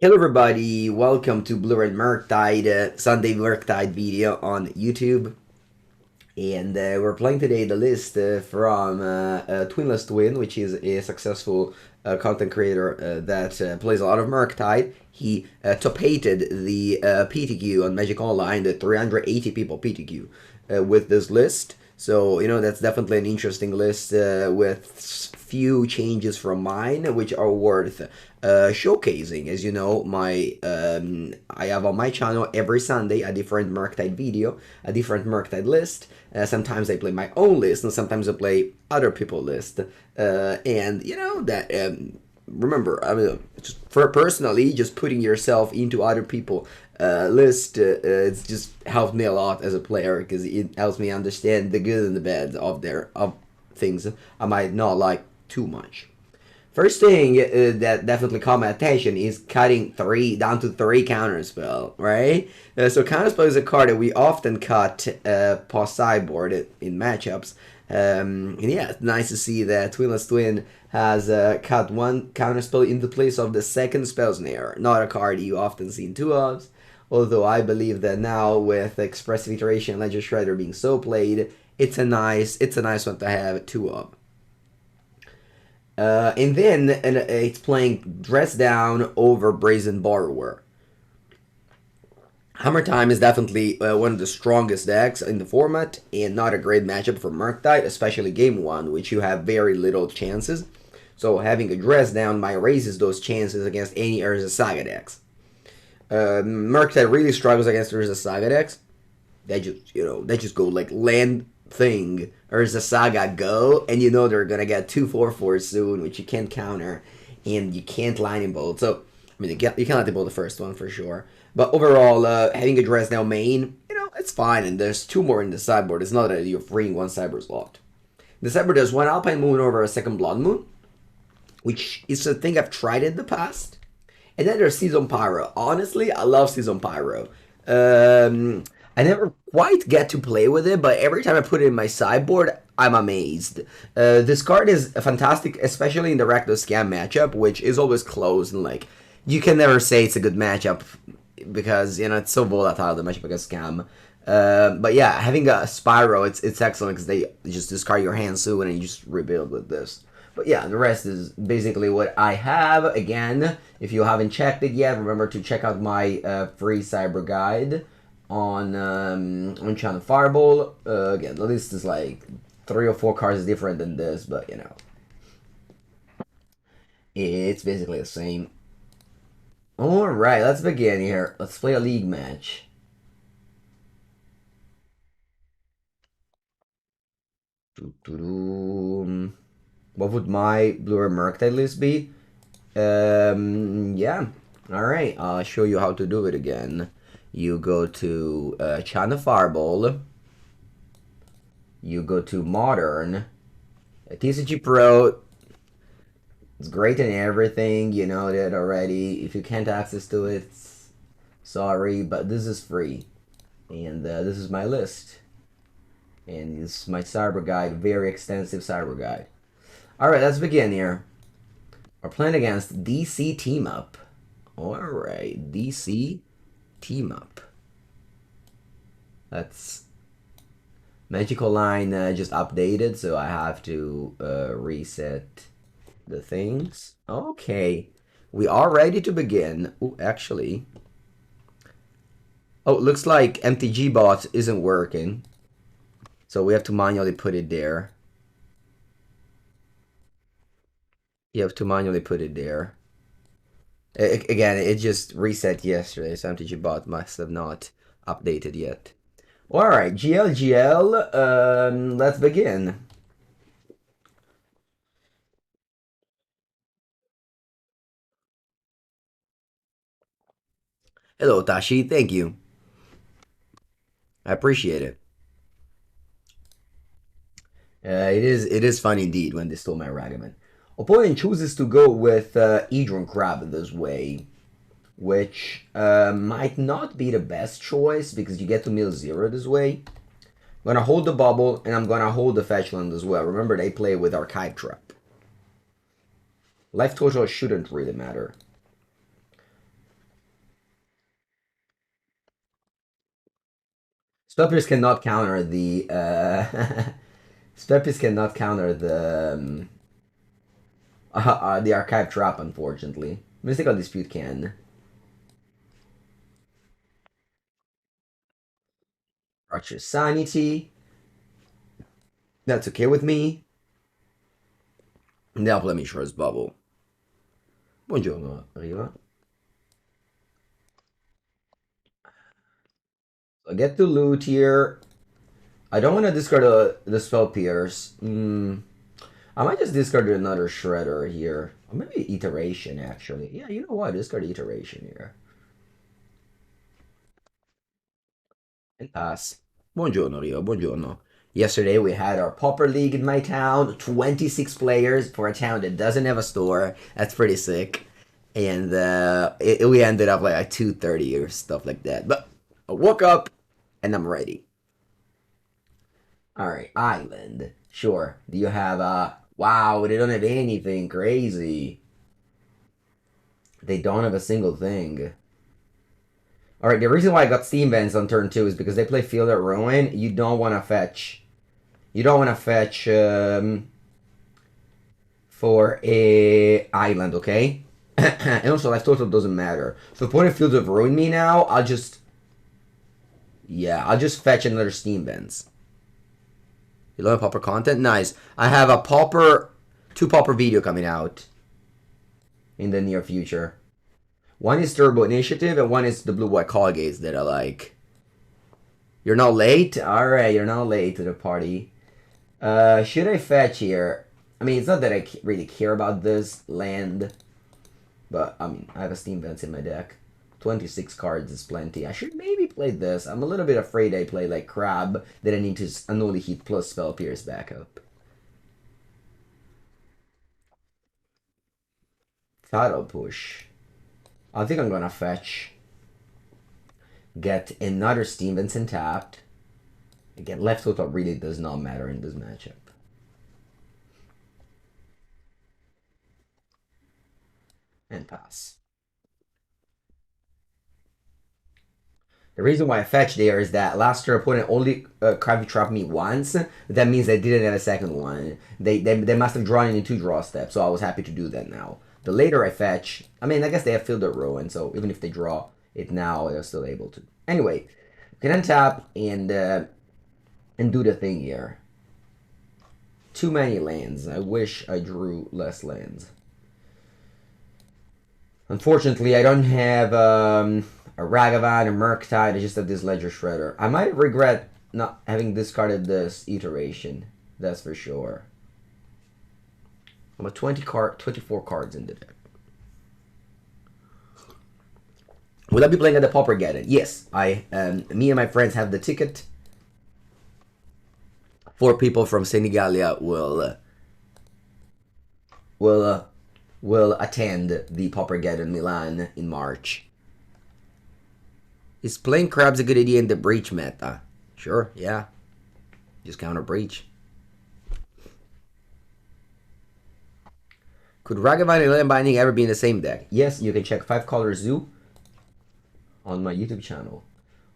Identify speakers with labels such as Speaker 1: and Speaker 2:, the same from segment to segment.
Speaker 1: Hello everybody, welcome to Blue and Murktide, Sunday Murktide video on YouTube. And we're playing today the list from Twinless Twin, which is a successful content creator that plays a lot of Murktide. He top-hated the PTQ on Magic Online, the 380 people PTQ with this list. So, that's definitely an interesting list with few changes from mine, which are worth showcasing. As you know, I have on my channel every Sunday a different Murktide video, a different Murktide list. Sometimes I play my own list, and sometimes I play other people's list. And remember, I mean, just for personally, just putting yourself into other people list, it's just helped me a lot as a player because it helps me understand the good and the bad of things I might not like too much. First thing that definitely caught my attention is cutting three down to three counterspell, right? So counterspell is a card that we often cut post sideboard in matchups. And yeah, it's nice to see that Twinless Twin has cut one counterspell in the place of the second Spell Snare. Not a card you often see in two ofs. Although I believe that now with Expressive Iteration and Ledger Shredder being so played, it's a nice one to have two of. And then it's playing Dress Down over Brazen Borrower. Hammer Time is definitely one of the strongest decks in the format, and not a great matchup for Murktide, especially Game 1, which you have very little chances. So having a Dress Down might raises those chances against any Urza Saga decks. Murktide really struggles against Urza Saga decks. They just go like land thing, Urza Saga go, and you know they're gonna get 2/4/4 soon, which you can't counter, and you can't Lightning Bolt. So, I mean, you can Lightning Bolt the first one for sure. But overall, having a Dress Down main, it's fine, and there's two more in the sideboard. It's not that you're freeing one sideboard slot. The sideboard does one Alpine Moon over a second Blood Moon, which is a thing I've tried in the past. And then there's Seasoned Pyro. Honestly, I love Seasoned Pyro. I never quite get to play with it, but every time I put it in my sideboard, I'm amazed. This card is fantastic, especially in the Rakdos Scam matchup, which is always close, and like, you can never say it's a good matchup because, it's so volatile, the matchup against Scam. But yeah, having a Spyro, it's excellent because they just discard your hand soon and you just rebuild with this. But yeah, the rest is basically what I have. Again, if you haven't checked it yet, remember to check out my free cyber guide on Channel Fireball. Again, the list is like 3 or 4 cards different than this, but it's basically the same. Alright, let's begin here. Let's play a league match. What would my Blue or Murktide list be? Yeah. Alright, I'll show you how to do it again. You go to Channel Fireball. You go to Modern. TCG Pro. It's great and everything. You know that already. If you can't access to it, sorry, but this is free. And this is my list. And this is my cyber guide. Very extensive cyber guide. Alright, let's begin here. We're playing against DC Team Up. Alright, DC Team Up. That's Magical Line just updated, so I have to reset the things. Okay, we are ready to begin. Oh, actually. Oh, looks like MTG bot isn't working. So we have to manually put it there. You have to manually put it there. Again, it just reset yesterday, so MTG bot must have not updated yet. Alright, GL, let's begin. Hello, Tashi, thank you. I appreciate it. It is fun indeed when they stole my Ragavan. Opponent chooses to go with Edron Crab this way, which might not be the best choice because you get to mill 0 this way. I'm gonna hold the Bauble, and I'm gonna hold the Fetchland as well. Remember, they play with Archive Trap. Life total shouldn't really matter. Spell cannot counter the Spell cannot counter the Archive Trap, unfortunately. Mystical Dispute can. Archer's Sanity. That's okay with me. And I'll play Mishra's Bauble. Buongiorno, Riva. So I get to loot here. I don't want to discard the Spell Pierce. I might just discard another Shredder here. Or maybe Iteration, actually. Yeah, you know what? Discard Iteration here. And pass. Buongiorno, Rio. Buongiorno. Yesterday we had our Pauper League in my town. 26 players for a town that doesn't have a store. That's pretty sick. And we ended up like at 2:30 or stuff like that. But I woke up and I'm ready. Alright, Island. Sure. Do you have wow, they don't have anything crazy. They don't have a single thing. Alright, the reason why I got Steam Vents on turn 2 is because they play Field at Ruin. You don't want to fetch. You don't want to fetch for a island, okay? And also, life total doesn't matter. So if opponent Fields of Ruin me now, I'll just... Yeah, I'll just fetch another Steam Vents. You love Pauper content? Nice. I have a Pauper... 2 Pauper video coming out in the near future. One is Turbo Initiative, and one is the Blue-White Colgates that I like. You're not late? Alright, you're not late to the party. Should I fetch here? I mean, it's not that I really care about this land. But, I mean, I have a Steam Vents in my deck. 26 cards is plenty. I should maybe play this. I'm a little bit afraid I play like Crab, that I need to Unholy Heat plus Spell Pierce backup. Title Push. I think I'm gonna fetch. Get another Steam Vents tapped. Again, left total really does not matter in this matchup. And pass. The reason why I fetched there is that last turn opponent only Krabby trapped me once. That means they didn't have a second one. They must have drawn in 2 draw steps, so I was happy to do that now. The later I fetch, I mean, I guess they have Field at Ruin, so even if they draw it now, they're still able to. Anyway, we can untap and do the thing here. Too many lands. I wish I drew less lands. Unfortunately, I don't have a Ragavan or Murktide. I just have this Ledger Shredder. I might regret not having discarded this iteration. That's for sure. I'm a 24 cards in the deck. Will I be playing at the Paupergeddon? Yes, me and my friends have the ticket. 4 people from Senigalia will attend the Paupergeddon Milan in March. Is playing Crabs a good idea in the Breach meta? Sure, yeah. Just counter Breach. Could Ragavan and Land Binding ever be in the same deck? Yes, you can check 5 Color Zoo on my YouTube channel.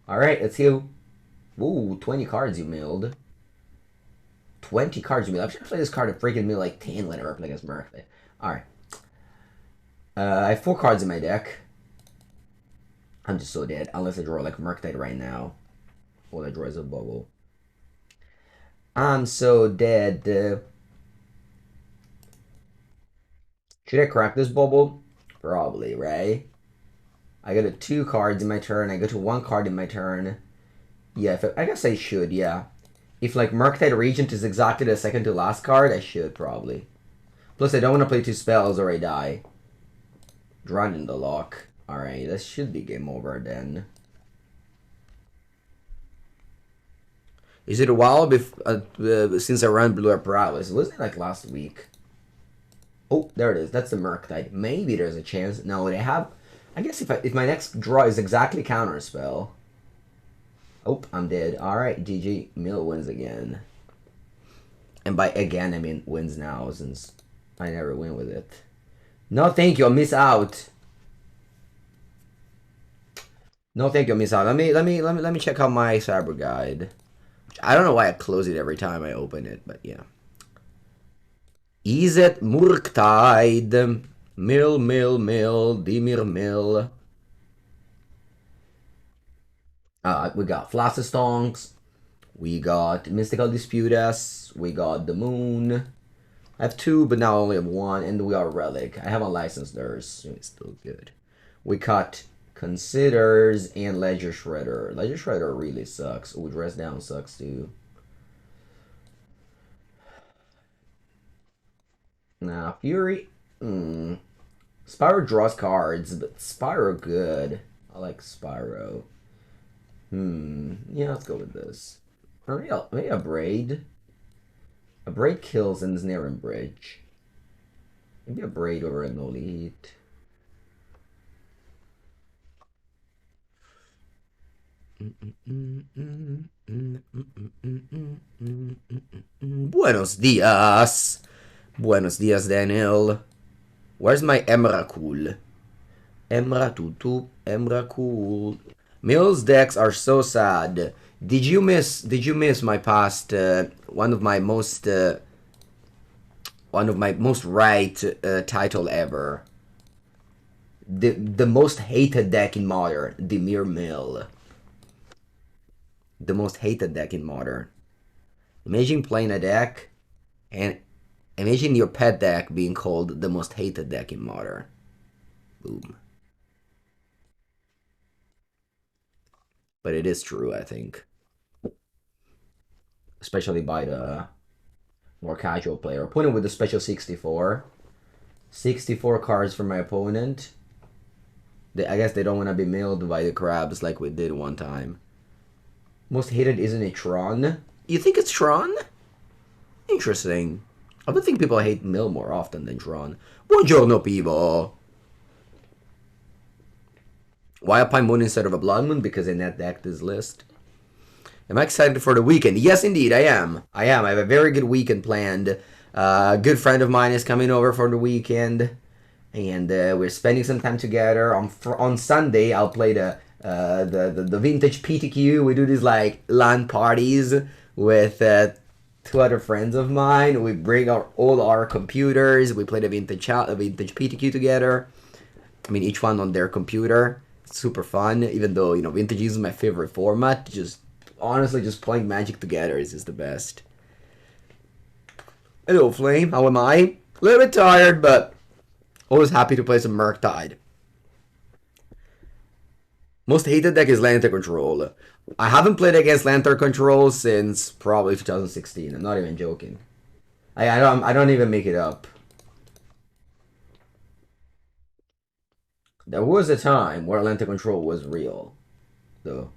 Speaker 1: Alright, let's see. Ooh, 20 cards you milled. 20 cards you milled. I'm sure I play this card and freaking mill like 10 whenever I play against Murktide. Alright. I have 4 cards in my deck. I'm just so dead. Unless I draw like Murktide right now. All I draw is a Bauble. I'm so dead. Should I crack this Bauble? Probably, right? I go to 2 cards in my turn. I go to 1 card in my turn. Yeah, I guess I should, yeah. If like Murktide Regent is exactly the second to last card, I should probably. Plus, I don't want to play 2 spells or I die. Drawn in the lock. Alright, that should be game over then. Is it a while since I ran Blue Prowess? Wasn't it like last week? Oh, there it is. That's the Murktide. Maybe there's a chance. No, they have... I guess if my next draw is exactly Counterspell. Oh, I'm dead. Alright, GG. Mill wins again. And by again, I mean wins now, since I never win with it. No, thank you. I'll miss out. No, thank you, Misa. Let me check out my cyber guide. I don't know why I close it every time I open it, but yeah. Is it Murktide? Mill, Dimir Mill. We got Flusterstorms. We got Mystical Disputus. We got the Moon. I have two, but now I only have one, and we got Relic. I haven't licensed theirs, so it's still good. We cut Considers and Ledger Shredder. Ledger Shredder really sucks. Ooh, Dress Down sucks too. Nah, Fury. Spyro draws cards, but Spyro good. I like Spyro. Yeah, let's go with this. Or maybe Abrade. Abrade kills and Snare and Bridge. Maybe Abrade over Unholy Heat. Buenos dias. Buenos dias, Daniel. Where's my Emrakul? Emrakul. Mill's decks are so sad. Did you miss my past one of my most right title ever? The most hated deck in Modern, the Mere Mill. The most hated deck in Modern. Imagine playing a deck and imagine your pet deck being called the most hated deck in Modern. Boom. But it is true, I think. Especially by the more casual player. Opponent with the special 64. 64 cards for my opponent. I guess they don't want to be milled by the crabs like we did one time. Most hated, isn't it Tron? You think it's Tron? Interesting. I would think people hate Mill more often than Tron. Buongiorno, people! Why Alpine Moon instead of a Blood Moon? Because I net decked this list. Am I excited for the weekend? Yes, indeed, I am. I have a very good weekend planned. A good friend of mine is coming over for the weekend. And we're spending some time together. On Sunday, I'll play the vintage PTQ. We do these like LAN parties with two other friends of mine. We bring all our computers. We play the vintage PTQ together. I mean, each one on their computer. It's super fun. Even though vintage is my favorite format. Honestly, just playing Magic together is just the best. Hello, Flame. How am I? A little bit tired, but always happy to play some Murktide. Most hated deck is Lantern Control. I haven't played against Lantern Control since probably 2016. I'm not even joking. I don't even make it up. There was a time where Lantern Control was real, though.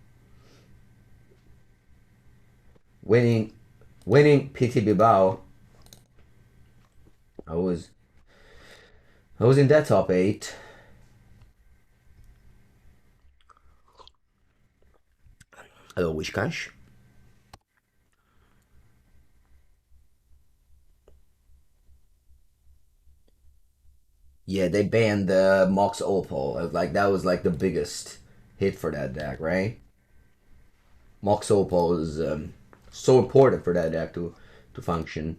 Speaker 1: Winning PT Bilbao. I was in that top 8. Hello, Wishcash. Yeah, they banned the Mox Opal. Like that was like the biggest hit for that deck, right? Mox Opal is so important for that deck to function.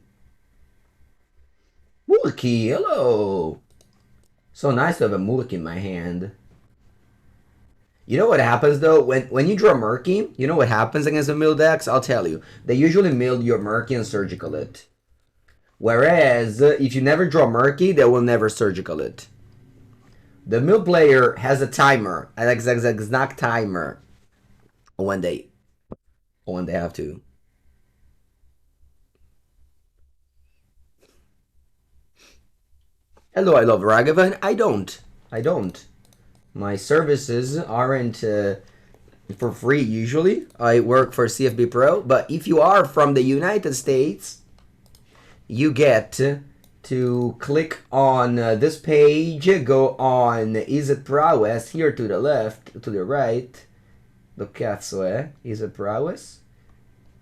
Speaker 1: Mulki, hello. So nice to have a Mulki in my hand. You know what happens though? When you draw Murky, you know what happens against the mill decks? I'll tell you. They usually mill your Murky and Surgical it. Whereas, if you never draw Murky, they will never Surgical it. The mill player has a timer, an exact timer, when they have to. Hello, I love Ragavan. I don't. My services aren't for free usually. I work for CFB Pro, but if you are from the United States, you get to click on this page, go on Is It Prowess, here to the left, to the right. Lo cazzo è? Is it Prowess?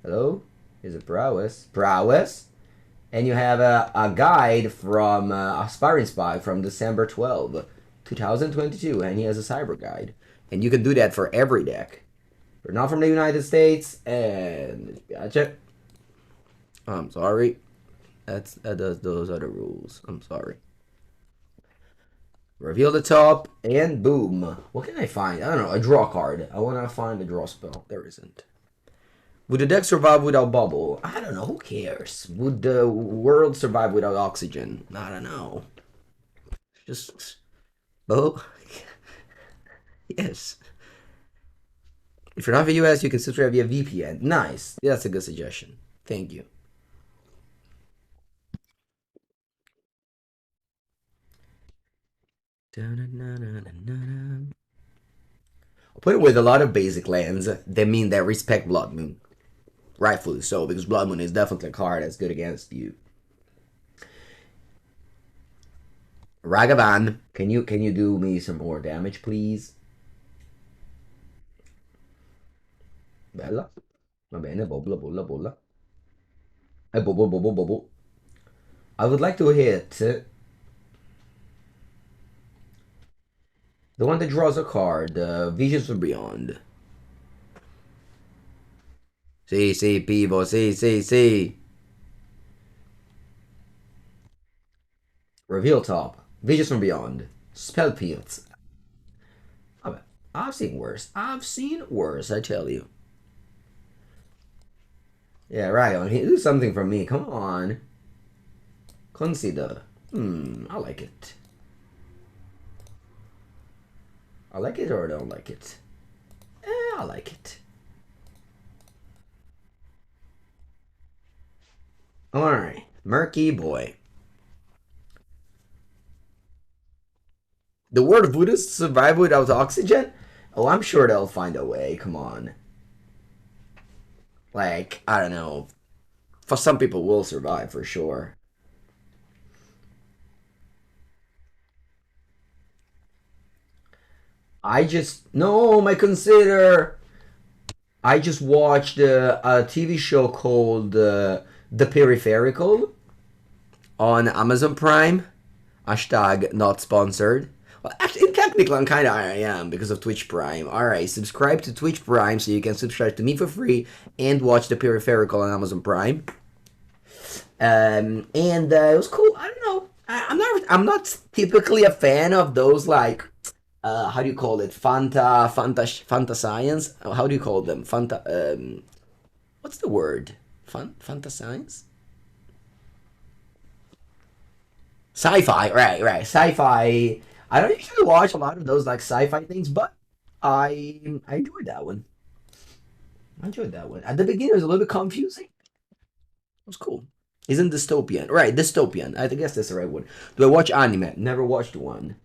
Speaker 1: Hello? Is it Prowess? Prowess? And you have a guide from Aspiring Spy from December 12. 2022, and he has a Cyber Guide. And you can do that for every deck. You're not from the United States, and gotcha. I'm sorry. Those are the rules. I'm sorry. Reveal the top, and boom. What can I find? I don't know, a draw card. I want to find a draw spell. There isn't. Would the deck survive without Bauble? I don't know, who cares? Would the world survive without oxygen? I don't know. Just... Oh. Yes. If you're not in the US, you can subscribe via VPN. Nice. That's a good suggestion. Thank you. I'll put it with a lot of basic lands that mean that respect Blood Moon. Rightfully so, because Blood Moon is definitely a card that's good against you. Ragavan, can you do me some more damage, please? Bella. Va bene, bolla, bolla, bolla. E bobo, bobo, bobo. I would like to hit the one that draws a card, Visions from Beyond. Sì, Pivo, sì. Reveal top. Visions from Beyond. Spell Pills. I've seen worse. I tell you. Yeah, right. Do something for me. Come on. Consider. I like it. I like it or I don't like it? I like it. Alright. Murky boy. The world Buddhists survive without oxygen? Oh, I'm sure they'll find a way. Come on. Like, I don't know. For some people will survive for sure. my consider. I just watched a TV show called The Peripheral on Amazon Prime. Hashtag not sponsored. Well, actually, technically, I'm kind of I am because of Twitch Prime. Alright, subscribe to Twitch Prime so you can subscribe to me for free and watch The Peripheral on Amazon Prime. And it was cool. I don't know. I'm not typically a fan of those like how do you call it? Fanta science? How do you call them? What's the word? Fanta science? Sci-fi, right. Sci-fi. I don't usually watch a lot of those like sci-fi things, but I enjoyed that one. At the beginning, it was a little bit confusing. It was cool. Isn't dystopian? Right, dystopian. I guess that's the right word. Do I watch anime? Never watched one.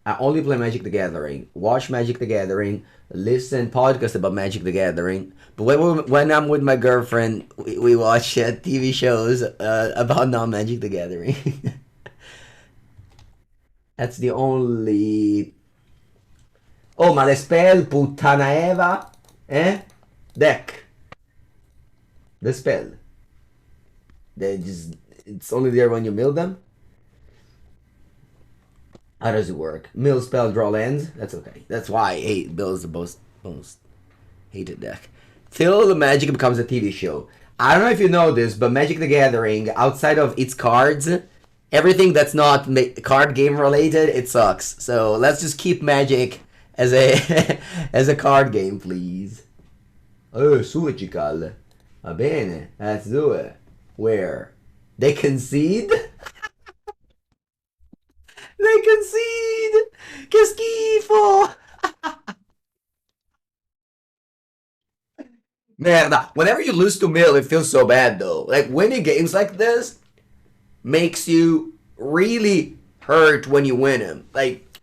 Speaker 1: I only play Magic the Gathering. Watch Magic the Gathering. Listen podcasts about Magic the Gathering. But when I'm with my girlfriend, we watch TV shows about non-Magic the Gathering. That's the only... Oh, ma le spell, puttana Eva, deck. The spell. It's only there when you mill them. How does it work? Mill spell, draw lands? That's okay. That's why I hate Bill is the most hated deck. Till the Magic becomes a TV show. I don't know if you know this, but Magic the Gathering, outside of its cards, everything that's not card game related, it sucks. So let's just keep Magic as a as a card game, please. Oh, surgical. Va bene, let's do it. Where? They concede? They concede! Che schifo! Merda. Whenever you lose to Mill, it feels so bad though. Like winning games like this makes you really hurt when you win them. Like,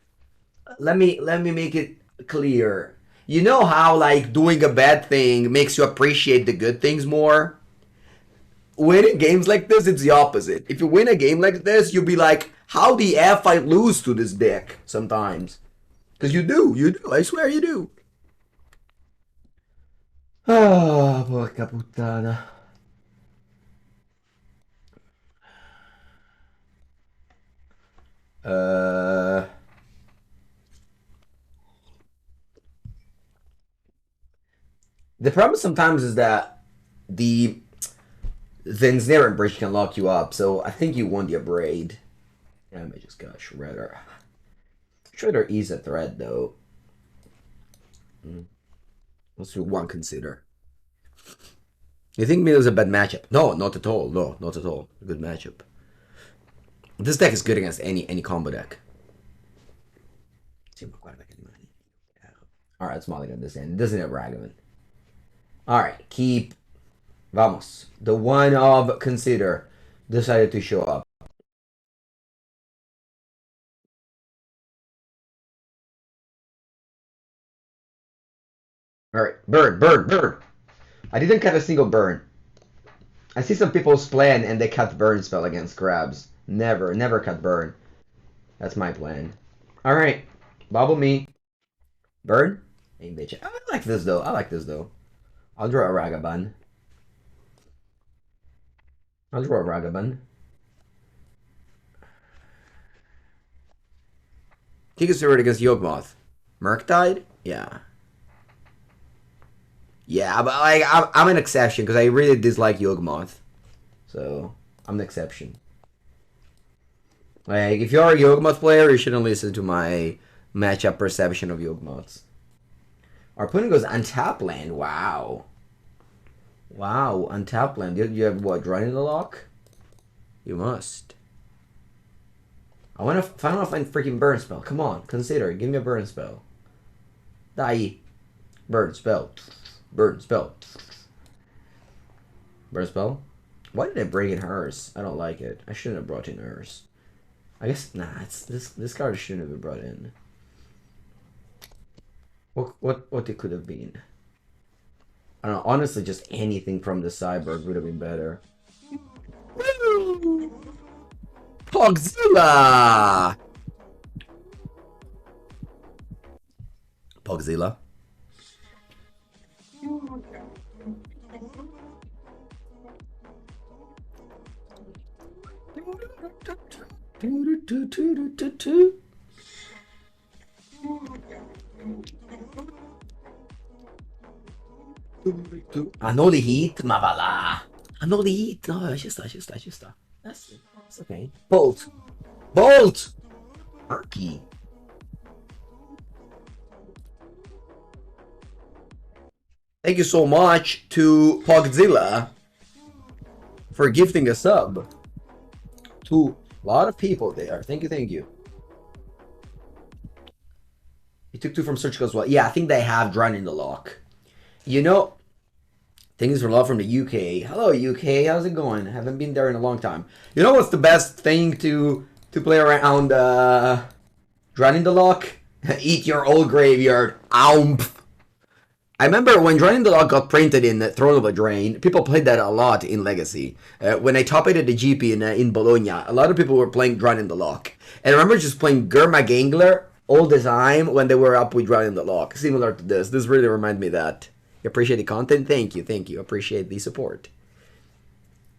Speaker 1: let me make it clear. You know how like doing a bad thing makes you appreciate the good things more? Winning games like this, it's the opposite. If you win a game like this, you'll be like, how the F I lose to this deck sometimes. Because you do. I swear you do. Ah, porca puttana. Uh, the problem sometimes is that the Snare and Bridge can lock you up, so I think you want the Abrade. Yeah, I just got Shredder. Shredder is a threat, though. Let's do one consider. You think Milo's a bad matchup? No, not at all. No, not at all. A good matchup. This deck is good against any combo deck. Alright, it's Mulligan this end. It doesn't have Ragavan. Alright, keep. Vamos. The one of Consider decided to show up. Alright, burn. I didn't cut a single burn. I see some people's plan and they cut burn spell against crabs. Never cut burn. That's my plan. Alright, Bauble me. Burn? Hey, bitch. I like this though. I'll draw a Ragavan. He gets rid against Yawgmoth. Murktide? Yeah. Yeah, but like I'm an exception because I really dislike Yawgmoth. So I'm an exception. Like if you're a Yawgmoth player, you shouldn't listen to my matchup perception of Yawgmoths. Our opponent goes untap land. Wow. Wow, untap land. You have what? Drawing the lock? You must. I want to find freaking burn spell. Come on, consider. Give me a burn spell. Die. Burn spell. Burn spell. Burn spell? Why did I bring in hers? I don't like it. I shouldn't have brought in hers. I guess it's this card shouldn't have been brought in. What it could have been. I don't know, honestly just anything from the Cyborg would have been better. Pogzilla! Pogzilla. Unholy Heat, ma va là. Unholy Heat, no, ci sta. That's okay. Bolt! Murky. Thank you so much to Pogzilla for gifting a sub. To a lot of people there. Thank you. You took 2 from Surgical as well. Yeah, I think they have Drown in the Lock. You know, thanks for love from the UK. Hello, UK. How's it going? Haven't been there in a long time. You know what's the best thing to play around Drown in the Lock? Eat your old graveyard. Oomp. I remember when Drown in the Lock got printed in Throne of the Drain, people played that a lot in Legacy. When I top it at the GP in Bologna, a lot of people were playing Drown in the Lock. And I remember just playing Gurma Gangler all the time when they were up with Drown in the Lock. Similar to this. This really reminded me of that. You appreciate the content? Thank you. Appreciate the support.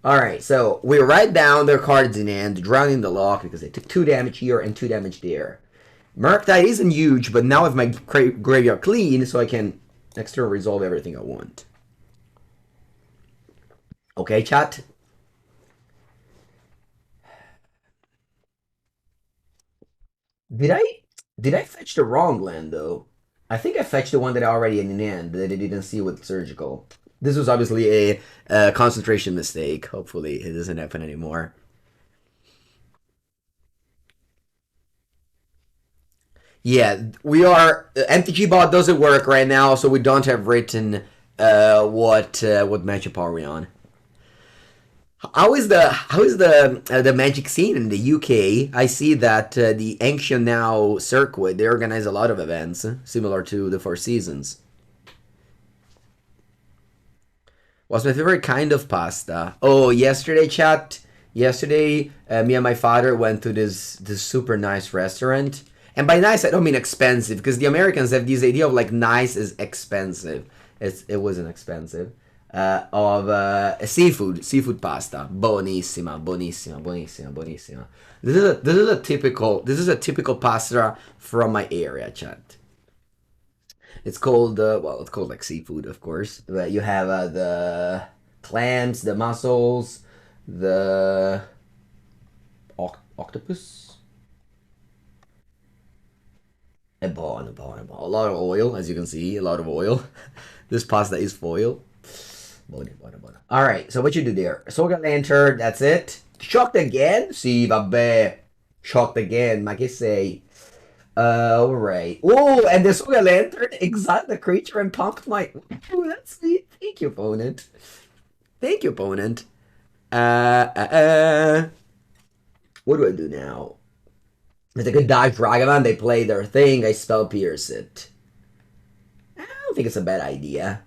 Speaker 1: Alright, so we write down their cards in hand, Drown in the Lock, because they took 2 damage here and 2 damage there. Murktide isn't huge, but now I have my graveyard clean, so I can next turn resolve everything I want. Okay, chat? Did I fetch the wrong land, though? I think I fetched the one that I already had in hand, that I didn't see with Surgical. This was obviously a concentration mistake. Hopefully it doesn't happen anymore. Yeah, we are... MTG bot doesn't work right now, so we don't have written what matchup are we on. How is the Magic scene in the UK? I see that the Ancient Now circuit, they organize a lot of events, similar to the Four Seasons. What's my favorite kind of pasta? Oh, yesterday, chat. Yesterday, me and my father went to this super nice restaurant. And by nice, I don't mean expensive, because the Americans have this idea of like nice is expensive. It wasn't expensive. of seafood pasta. Buonissima, buonissima, buonissima, buonissima. This is a typical pasta from my area, chat. It's called well, it's called like seafood, of course. But you have the clams, the mussels, the octopus. A bon. A lot of oil, as you can see, a lot of oil. This pasta is foil. Alright, so what you do there? Soga Lantern, that's it. Shocked again? Sì, vabbè. Shocked again, ma che sei? Alright. Oh, and the Soga Lantern exiled the creature and pumped my... Oh, that's sweet. Thank you, opponent. Thank you, opponent. What do I do now? It's a good dive for Ragavan. They play their thing. I spell pierce it. I don't think it's a bad idea.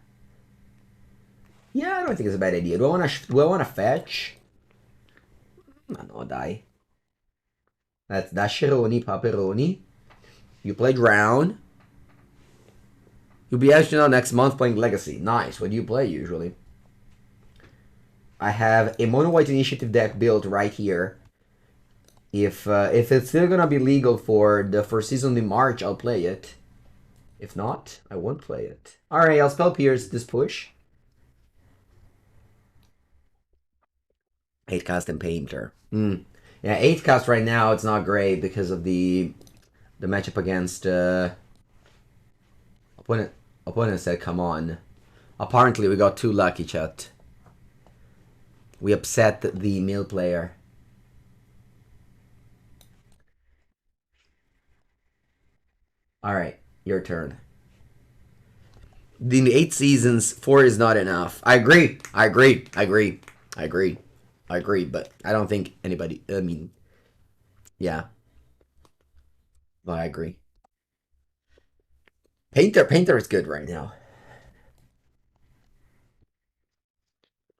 Speaker 1: Yeah, I don't think it's a bad idea. Do I wanna fetch? No, dai. That's Dasheroni, Paperoni. You play Drown. You'll be actually next month playing Legacy. Nice. What do you play usually? I have a mono white initiative deck built right here. If it's still gonna be legal for the first season in March, I'll play it. If not, I won't play it. Alright, I'll spell pierce this push. 8 cast and Painter. Yeah, 8 cast right now, it's not great because of the matchup against opponent said come on. Apparently we got too lucky, chat. We upset the mill player. Alright, your turn. In the 8 seasons, 4 is not enough. I agree, but I don't think anybody, I mean, yeah. But I agree. Painter is good right now.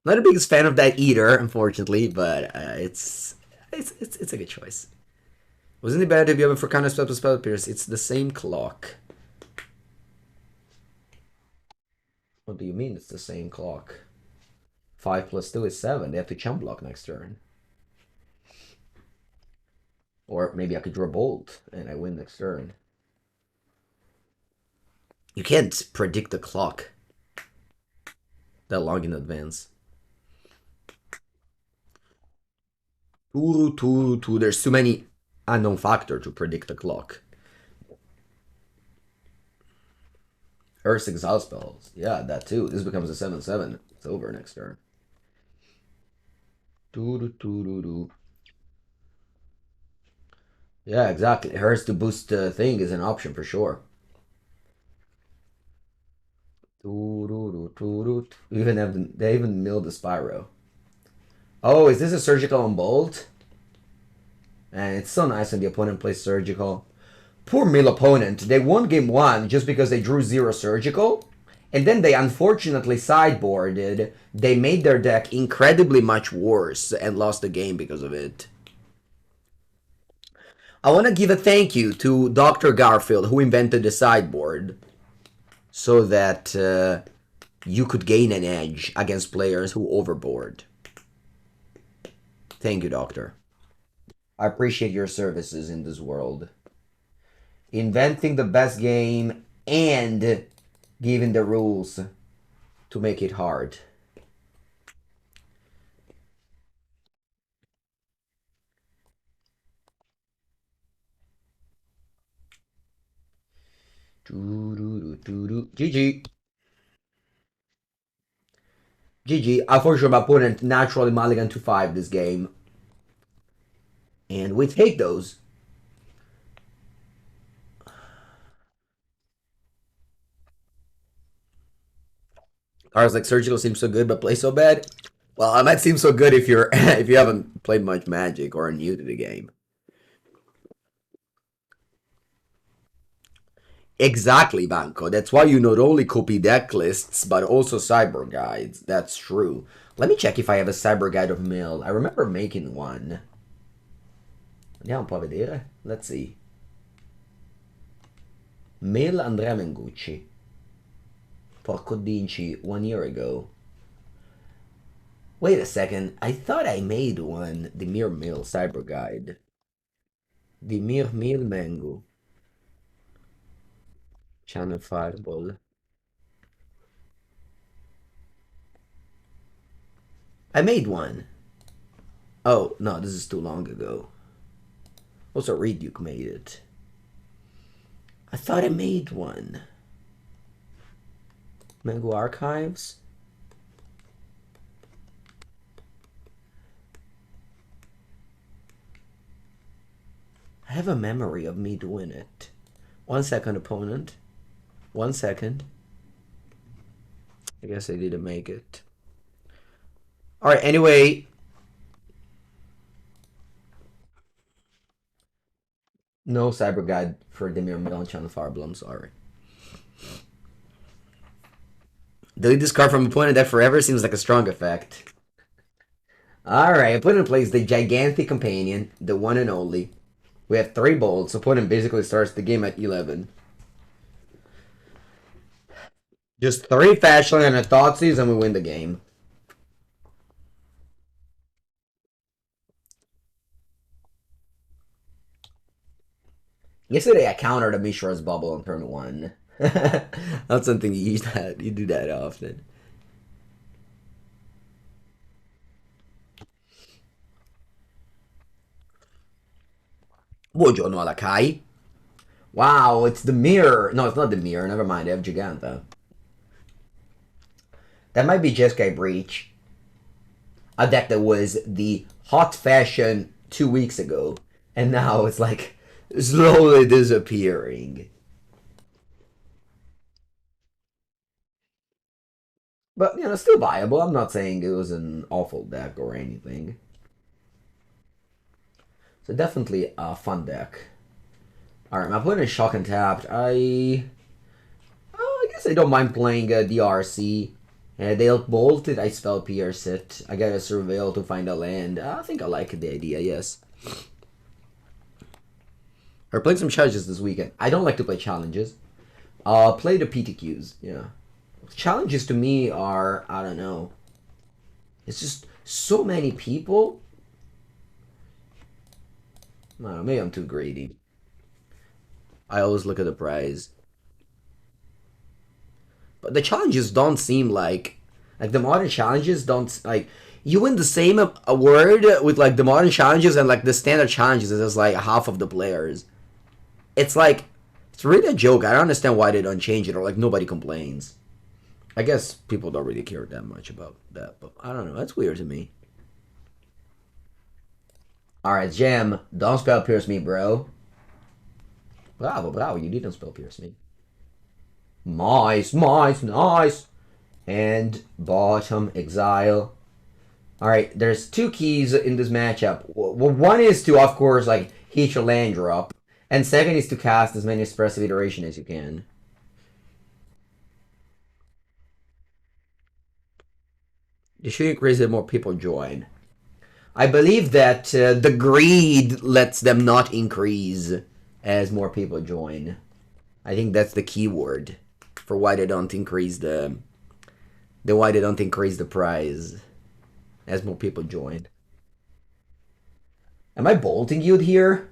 Speaker 1: Not the biggest fan of that either, unfortunately, but it's a good choice. Wasn't it better to be able for Counterspell to Spell Pierce? It's the same clock. What do you mean it's the same clock? 5 plus 2 is 7. They have to chump block next turn. Or maybe I could draw Bolt and I win next turn. You can't predict the clock that long in advance. There's too many unknown factors to predict the clock. Earth's Exile spells. Yeah, that too. This becomes a 7/7. It's over next turn. Yeah, exactly. Hers to boost the thing is an option for sure. They even milled the Spyro. Oh, is this a surgical on Bolt? And it's so nice when the opponent plays surgical. Poor mill opponent. They won game 1 just because they drew 0 surgical. And then they unfortunately sideboarded. They made their deck incredibly much worse and lost the game because of it. I want to give a thank you to Dr. Garfield, who invented the sideboard so that you could gain an edge against players who overboard. Thank you, Doctor. I appreciate your services in this world. Inventing the best game and giving the rules to make it hard. GG. GG. Unfortunately, my opponent naturally mulligan to 5 this game. And we take those. Cards like Surgical seem so good but play so bad. Well, it might seem so good if you're if you haven't played much Magic or are new to the game. Exactly, Banco. That's why you not only copy deck lists, but also cyber guides. That's true. Let me check if I have a cyber guide of Mill. I remember making one. Andiamo un po' a vedere. Let's see. Mill Andrea Mengucci. Porco Dinci, 1 year ago. Wait a second. I thought I made one. The Mere Mill Cyber Guide. The Mere Mill Mango. Channel Fireball. I made one. Oh, no, this is too long ago. Also, Reduke made it. I thought I made one. Mango Archives? I have a memory of me doing it. 1 second, opponent. 1 second. I guess I didn't make it. Alright, anyway. No Cyber Guide for Demir Mill Channel Fireball, I'm sorry. Delete this card from opponent deck forever seems like a strong effect. Alright, opponent plays the Gigantic Companion, the one and only. We have 3 bolts. Opponent basically starts the game at 11. Just 3 Fashland and a Thoughtseize and we win the game. Yesterday I countered a Mishra's Bauble on turn 1. Not something you do that often. Buongiorno alla Kai. Wow, it's the mirror. No, it's not the mirror. Never mind. I have Giganta. That might be Jeskai Breach. A deck that was the hot fashion 2 weeks ago. And now it's like slowly disappearing. But, you know, still viable. I'm not saying it was an awful deck or anything. So definitely a fun deck. Alright, my opponent is shock and tapped. I guess I don't mind playing DRC. They'll bolt it, I spell pierce it. I gotta surveil to find a land. I think I like the idea, yes. We're playing some challenges this weekend. I don't like to play challenges. Play the PTQs, yeah. Challenges to me are, I don't know. It's just so many people. I don't know, maybe I'm too greedy. I always look at the prize. But the challenges don't seem like the modern challenges don't, like, you win the same award with, like, the modern challenges and, like, the standard challenges as, like, half of the players. It's, like, it's really a joke. I don't understand why they don't change it, or, like, nobody complains. I guess people don't really care that much about that, but I don't know. That's weird to me. Alright, Jam, don't spell pierce me, bro. Bravo, bravo, you didn't spell pierce me. Nice, nice, nice. And bottom, exile. Alright, there's 2 keys in this matchup. Well, one is to, of course, like, hit your land drop. And second is to cast as many Expressive Iteration as you can. You should increase it more people join. I believe that the greed lets them not increase as more people join. I think that's the key word for why they don't increase the prize as more people join. Am I bolting you here?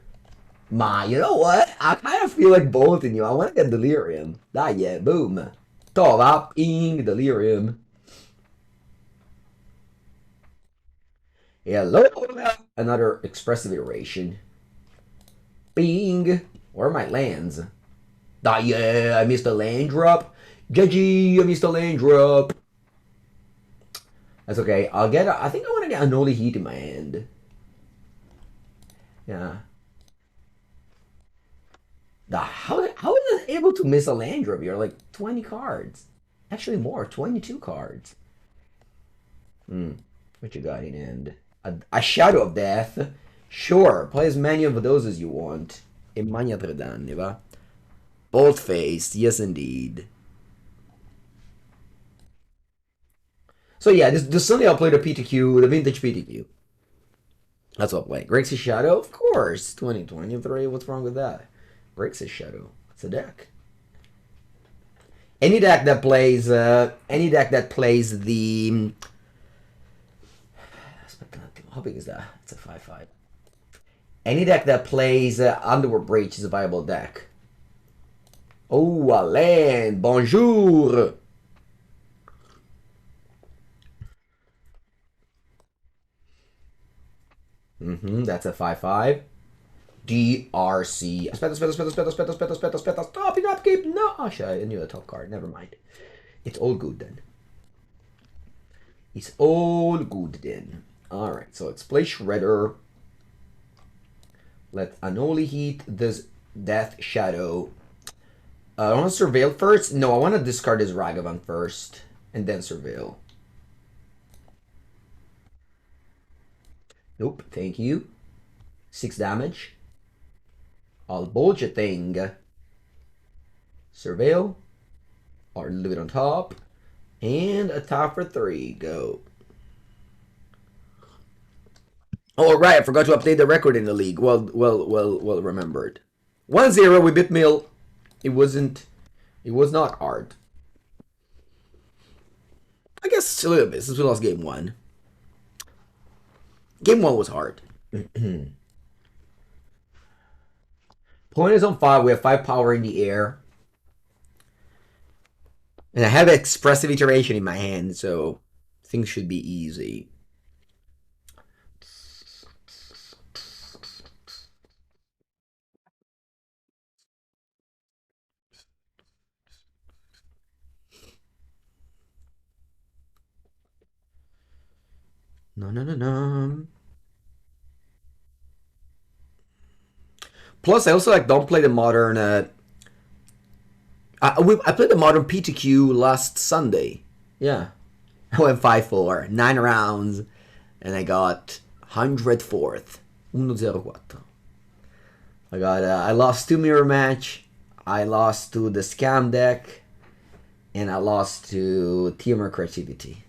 Speaker 1: You know what? I kind of feel like bolting you. I want to get Delirium. Yeah, boom. Top up, Delirium. Hello. Another Expressive Iteration. Bing. Where are my lands? Yeah, I missed a land drop. GG, I missed a land drop. That's okay. I think I want to get Unholy Heat in my hand. Yeah. How is it able to miss a land drop? You're like 20 cards. Actually more, 22 cards. What you got in hand? A Shadow of Death. Sure, play as many of those as you want. E magna 3 danni, va? Bold faced, yes indeed. So yeah, this Sunday I'll play the PTQ, the vintage PTQ. That's what I'll play. Grixis Shadow, of course. 2023, what's wrong with that? Grixis Shadow, it's a deck. Any deck that plays the How big is that? It's a 5/5. Any deck that plays Underworld Breach is a viable deck. Oh, Alain, bonjour. That's a 5/5. DRC. Stop it up, keep. No, oh, shit, I knew the top card. Never mind. It's all good then. It's all good then. Alright, so let's play Shredder. Let Unholy Heat this Death Shadow. I want to Surveil first. No, I want to discard this Ragavan first. And then Surveil. Nope, thank you. 6 damage. I'll bullshit thing. Surveil. Or leave it on top. And attack for 3. Go. Oh, right, I forgot to update the record in the league. Well remembered. 1-0, we beat Mill. It was not hard. I guess a little bit, since we lost game 1. Game 1 was hard. Point is on 5, we have 5 power in the air. And I have Expressive Iteration in my hand, so things should be easy. No. Plus, I also don't play the modern. I played the modern PTQ last Sunday. Yeah, I went 5-4, 9 rounds, and I got 104th. 104. I lost 2 mirror match. I lost to the scam deck, and I lost to Teamer Creativity.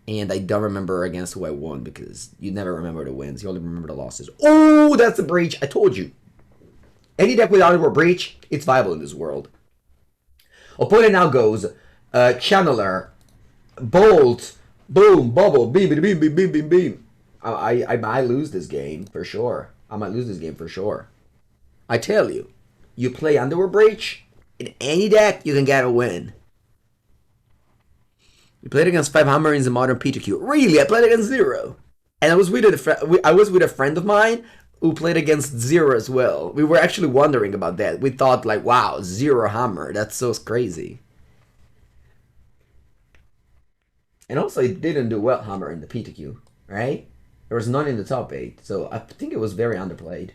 Speaker 1: And I don't remember against who I won because you never remember the wins. You only remember the losses. Oh, that's a breach. I told you. Any deck without a breach, it's viable in this world. Opponent now goes Channeler, Bolt, Boom, Bauble, beam. I might lose this game for sure. I tell you, you play Underworld Breach, in any deck, you can get a win. We played against 5 Hammerings in Modern PTQ. Really? I played against 0. And I was with a friend of mine who played against 0 as well. We were actually wondering about that. We thought like, wow, 0 Hammer. That's so crazy. And also it didn't do well, Hammer, in the PTQ, right? There was none in the top 8. So I think it was very underplayed.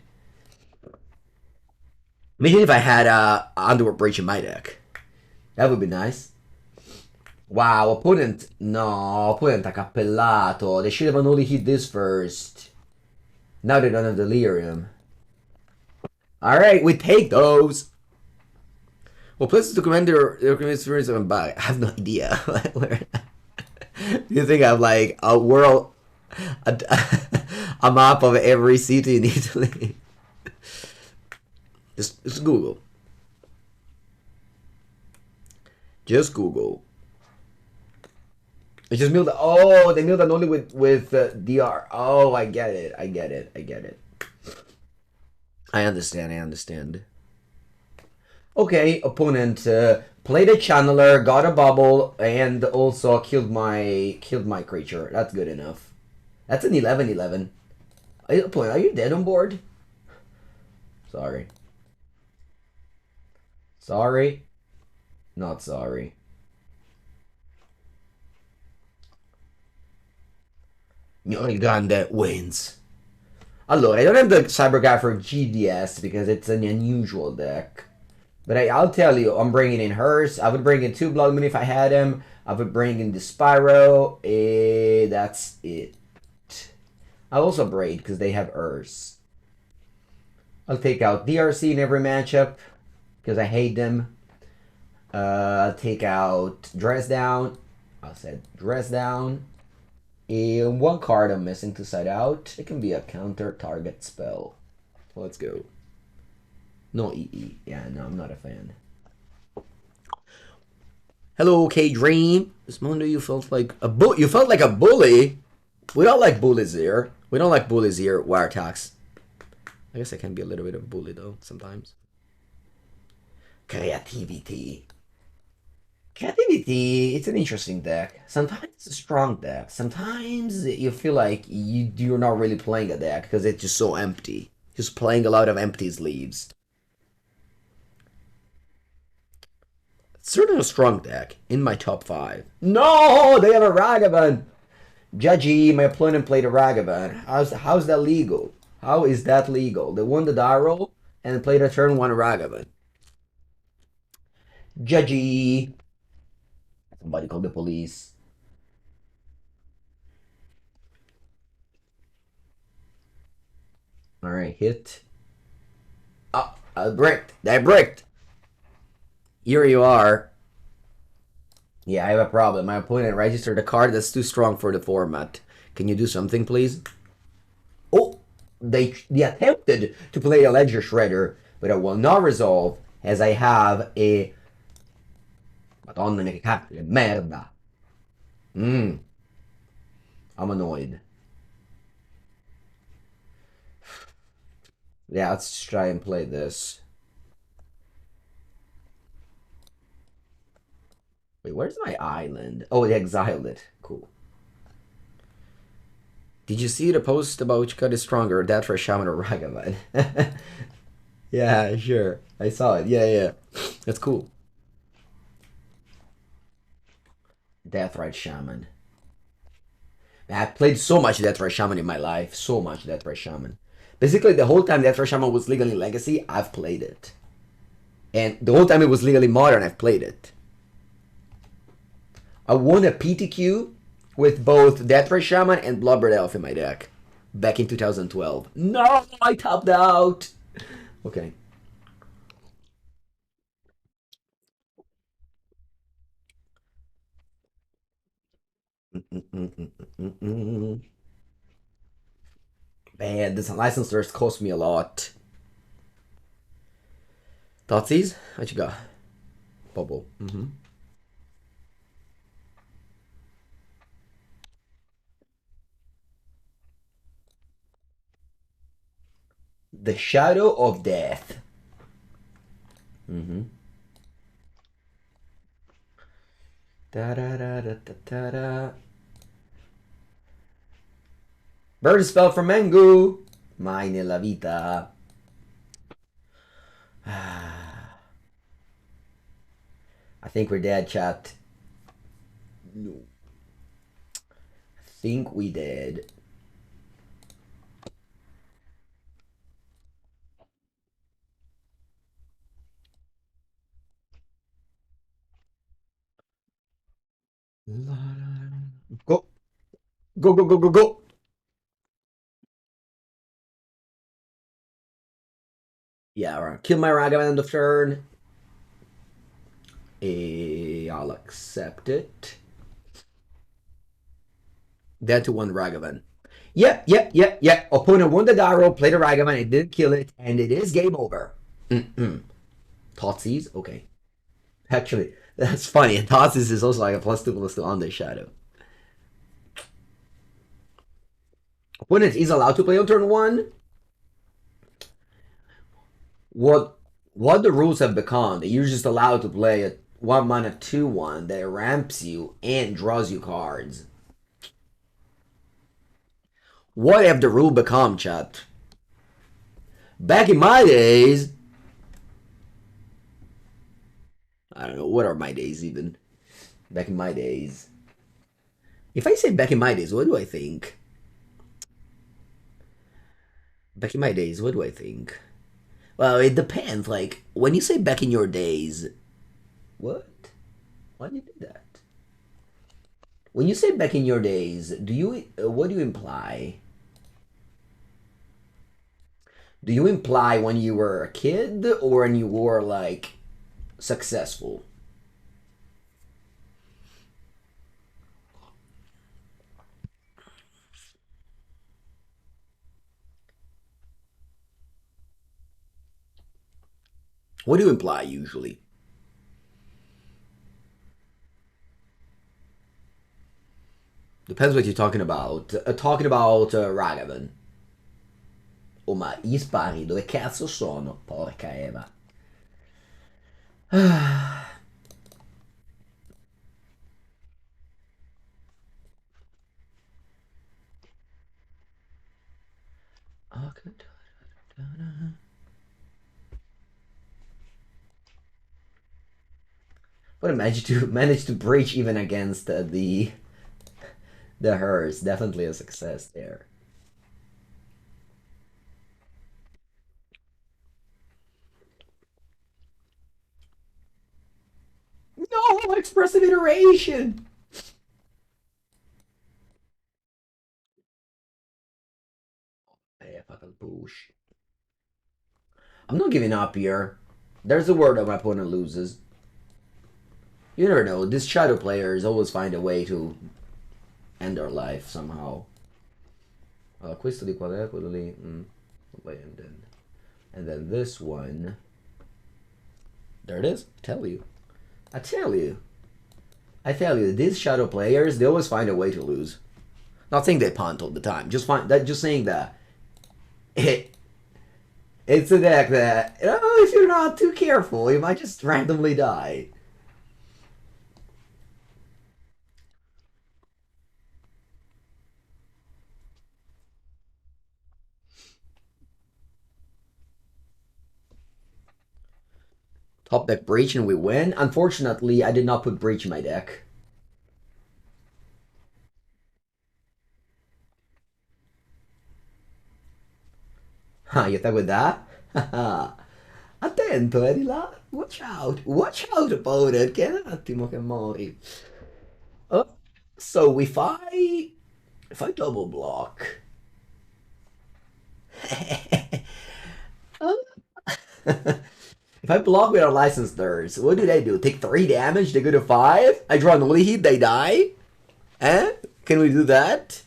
Speaker 1: Imagine if I had Underworld Breach in my deck. That would be nice. Wow, opponent ha cappellato. They should have only hit this first. Now they don't have Delirium. Alright, we take those. Well, places to command their experience of I have no idea. You think I'm like a world, a map of every city in Italy? Just Google. Just Google. It's just milled. Oh, they milled only with DR. Oh, I get it. I understand. Okay, opponent played a Channeler, got a Bauble, and also killed my creature. That's good enough. That's an 11/11. Opponent, are you dead on board? Sorry. Not sorry. Grande wins. Allora, I don't have the Cyber Guy for GDS because it's an unusual deck. But I'll tell you, I'm bringing in Hearse. I would bring in 2 Blood Moon if I had him. I would bring in the Spyro. That's it. I'll also Braid because they have Hearse. I'll take out DRC in every matchup because I hate them. I'll take out Dress Down. I said Dress Down. And 1 card I'm missing to side out. It can be a counter target spell. Let's go. No EE. Yeah, no, I'm not a fan. Hello, K Dream. This Monday you felt like a bully. We don't like bullies here. We don't like bullies here. Wire attacks. I guess I can be a little bit of a bully though sometimes. Creativity. Creativity, it's an interesting deck. Sometimes it's a strong deck. Sometimes you feel like you're not really playing a deck because it's just so empty. Just playing a lot of empty sleeves. It's certainly a strong deck in my top 5. No, they have a Ragavan. Judgy, my opponent played a Ragavan. How's that legal? How is that legal? They won the die roll and played a turn 1 Ragavan. Judgy. Somebody called the police. Alright, hit. Oh, I bricked. I bricked. Here you are. Yeah, I have a problem. My opponent registered a card that's too strong for the format. Can you do something, please? Oh, they attempted to play a Ledger Shredder, but it will not resolve as I have a... Madonna che cacchio, merda. I'm annoyed. Yeah, let's try and play this. Wait, where's my island? Oh, they exiled it. Cool. Did you see the post about which cut is stronger, that for Shaman or Ragavan? Yeah, sure. I saw it. Yeah. That's cool. Deathrite Shaman. Man, I played so much Deathrite Shaman in my life. So much Deathrite Shaman. Basically, the whole time Deathrite Shaman was legally Legacy, I've played it. And the whole time it was legally Modern, I've played it. I won a PTQ with both Deathrite Shaman and Bloodbird Elf in my deck. Back in 2012. No, I topped out. Okay. Man, this licensors cost me a lot. Thoughtseize? What you got? Bauble. The Shadow of Death. Da da da da da da da. Bird spell from Mengu. Mai nella vita. I think we're dead, chat. No. I think we did. Go. Go, go, go, go, go. Yeah, right. Kill my Ragavan on the turn. I'll accept it. Dead to 1 Ragavan. Yep. Opponent won the die roll, played a Ragavan, it didn't kill it, and it is game over. Thoughtseize? Okay. Actually, that's funny. Thoughtseize is also like a +2/+2 on the shadow. Opponent is allowed to play on turn 1. What the rules have become, you're just allowed to play a 1 mana 2/1 that ramps you and draws you cards. What have the rule become, chat? Back in my days, I don't know, what are my days even? Back in my days. If I say back in my days, what do I think? Back in my days, what do I think? Well, it depends. Like, when you say back in your days, what? Why do you do that? When you say back in your days, do you what do you imply? Do you imply when you were a kid or when you were like successful? What do you imply usually? Depends what you're talking about. Ragavan. Oh, ma gli spari dove cazzo sono? Porca Eva. But manage to breach even against the hers. Definitely a success there. No, expressive iteration. Hey, fucking push. I'm not giving up here. There's a word that my opponent loses. You never know. These shadow players always find a way to end their life somehow. Questo di qual è? Quello lì. And then this one. There it is. I tell you. I tell you. I tell you, these shadow players, they always find a way to lose. Not saying they punt all the time. Just saying that it's a deck that, you know, if you're not too careful, you might just randomly die. Top deck Breach and we win. Unfortunately, I did not put Breach in my deck. Ah, you attack with that? Attento, di là. Watch out. Watch out, opponent. Che un attimo che mori. Oh, so if I double block. If I block with our licensed thirds, what do? Take 3 damage, they go to 5? I draw an Unholy Heat, they die? Eh? Can we do that?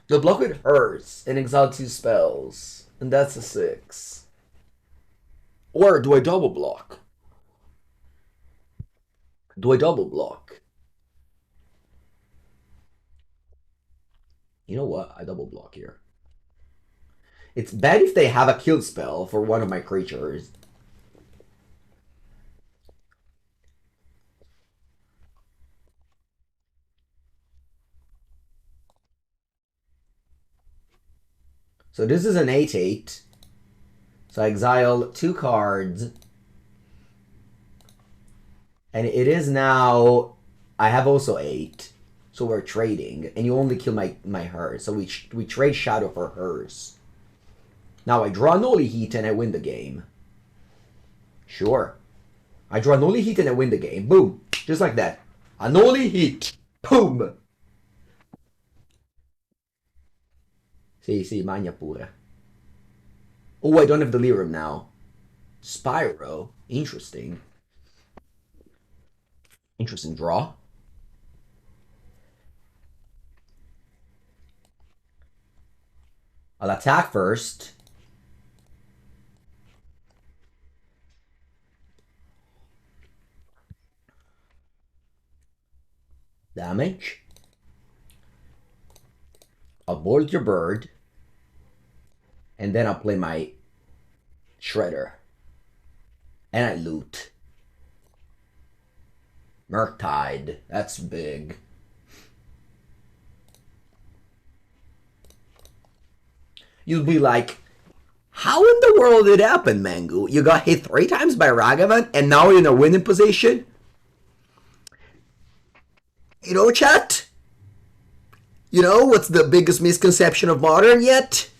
Speaker 1: The block with hers and exile 2 spells. And that's a 6. Or do I double block? Do I double block? You know what? I double block here. It's bad if they have a kill spell for one of my creatures. So this is an 8/8. So I exile 2 cards. And it is now... I have also 8. So we're trading. And you only kill my hers. So we trade Shadow for hers. Now I draw Unholy Heat and I win the game. Sure. I draw Unholy Heat and I win the game. Boom. Just like that. Unholy Heat. Boom. Sì, magna pure. Oh, I don't have Delirium now. Spyro. Interesting. Interesting draw. I'll attack first. Damage. I'll bolt your bird. And then I'll play my Shredder. And I loot. Murktide. That's big. You'll be like, how in the world did it happen, Mangu? You got hit 3 times by Ragavan and now you're in a winning position? You know, chat? You know what's the biggest misconception of Modern yet?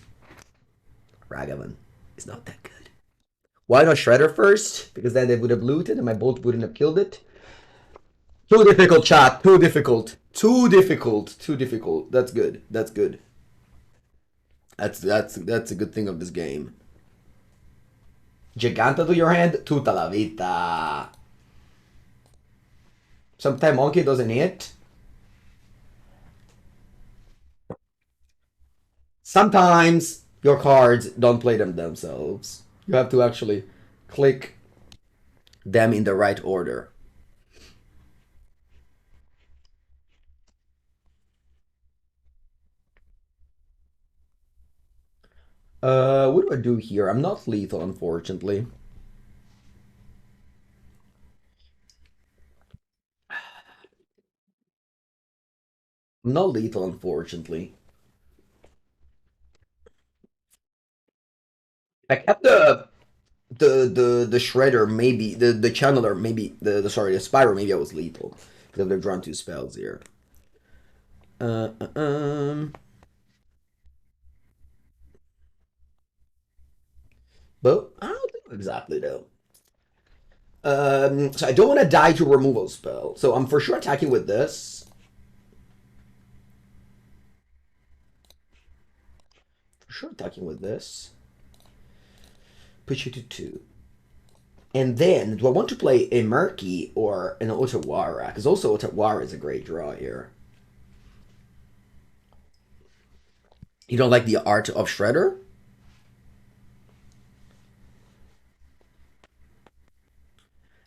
Speaker 1: Ragavan is not that good. Why not Shredder first? Because then they would have looted and my bolt wouldn't have killed it. Too difficult, chat. Too difficult. Too difficult. Too difficult. That's good. That's good. That's a good thing of this game. Giganta to your hand, tutta la vita. Sometimes Monkey doesn't hit. Sometimes your cards don't play them themselves. You have to actually click them in the right order. What do I do here? I'm not lethal, unfortunately. I'm not lethal, unfortunately. I kept the shredder, maybe the channeler, maybe the sorry, the spiral, maybe I was lethal because they're drawn two spells here. Uh, uh, um, but I don't think exactly though. So I don't want to die to removal spell, so I'm for sure attacking with this. For sure attacking with this. Push you to 2. And then, do I want to play a Murky or an Otawara? Because also Otawara is a great draw here. You don't like the art of Shredder?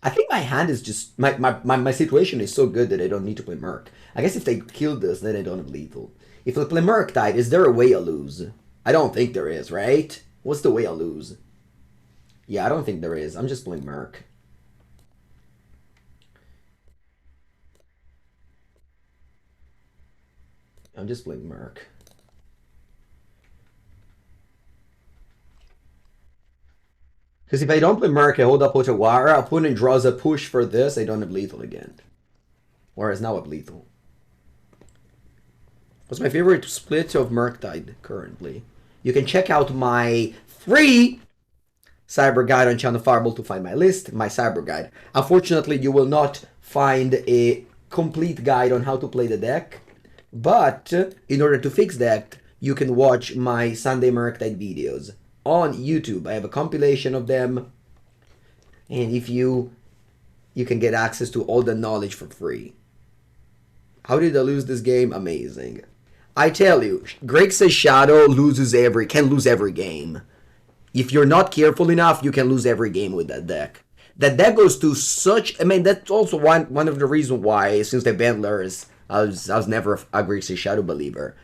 Speaker 1: I think my hand is just my situation is so good that I don't need to play Merc. I guess if they kill this, then I don't have lethal. If I play Murktide, is there a way I lose? I don't think there is, right? What's the way I lose? Yeah, I don't think there is. I'm just playing Merc. I'm just playing Merc. Because if I don't play Merc, I hold up Otawara, opponent draws a push for this, I don't have lethal again. Whereas now I have lethal. What's my favorite split of Murktide currently? You can check out my free cyber guide on Channel Fireball to find my list, my cyber guide. Unfortunately, you will not find a complete guide on how to play the deck, but in order to fix that, you can watch my Sunday Murktide videos on YouTube. I have a compilation of them, and if you can get access to all the knowledge for free. How did I lose this game? Amazing. I tell you, Grixis Shadow can lose every game. If you're not careful enough, you can lose every game with that deck. That deck goes to such. I mean, that's also one of the reasons why, since they banned Lurs, I was never a Grixis Shadow believer.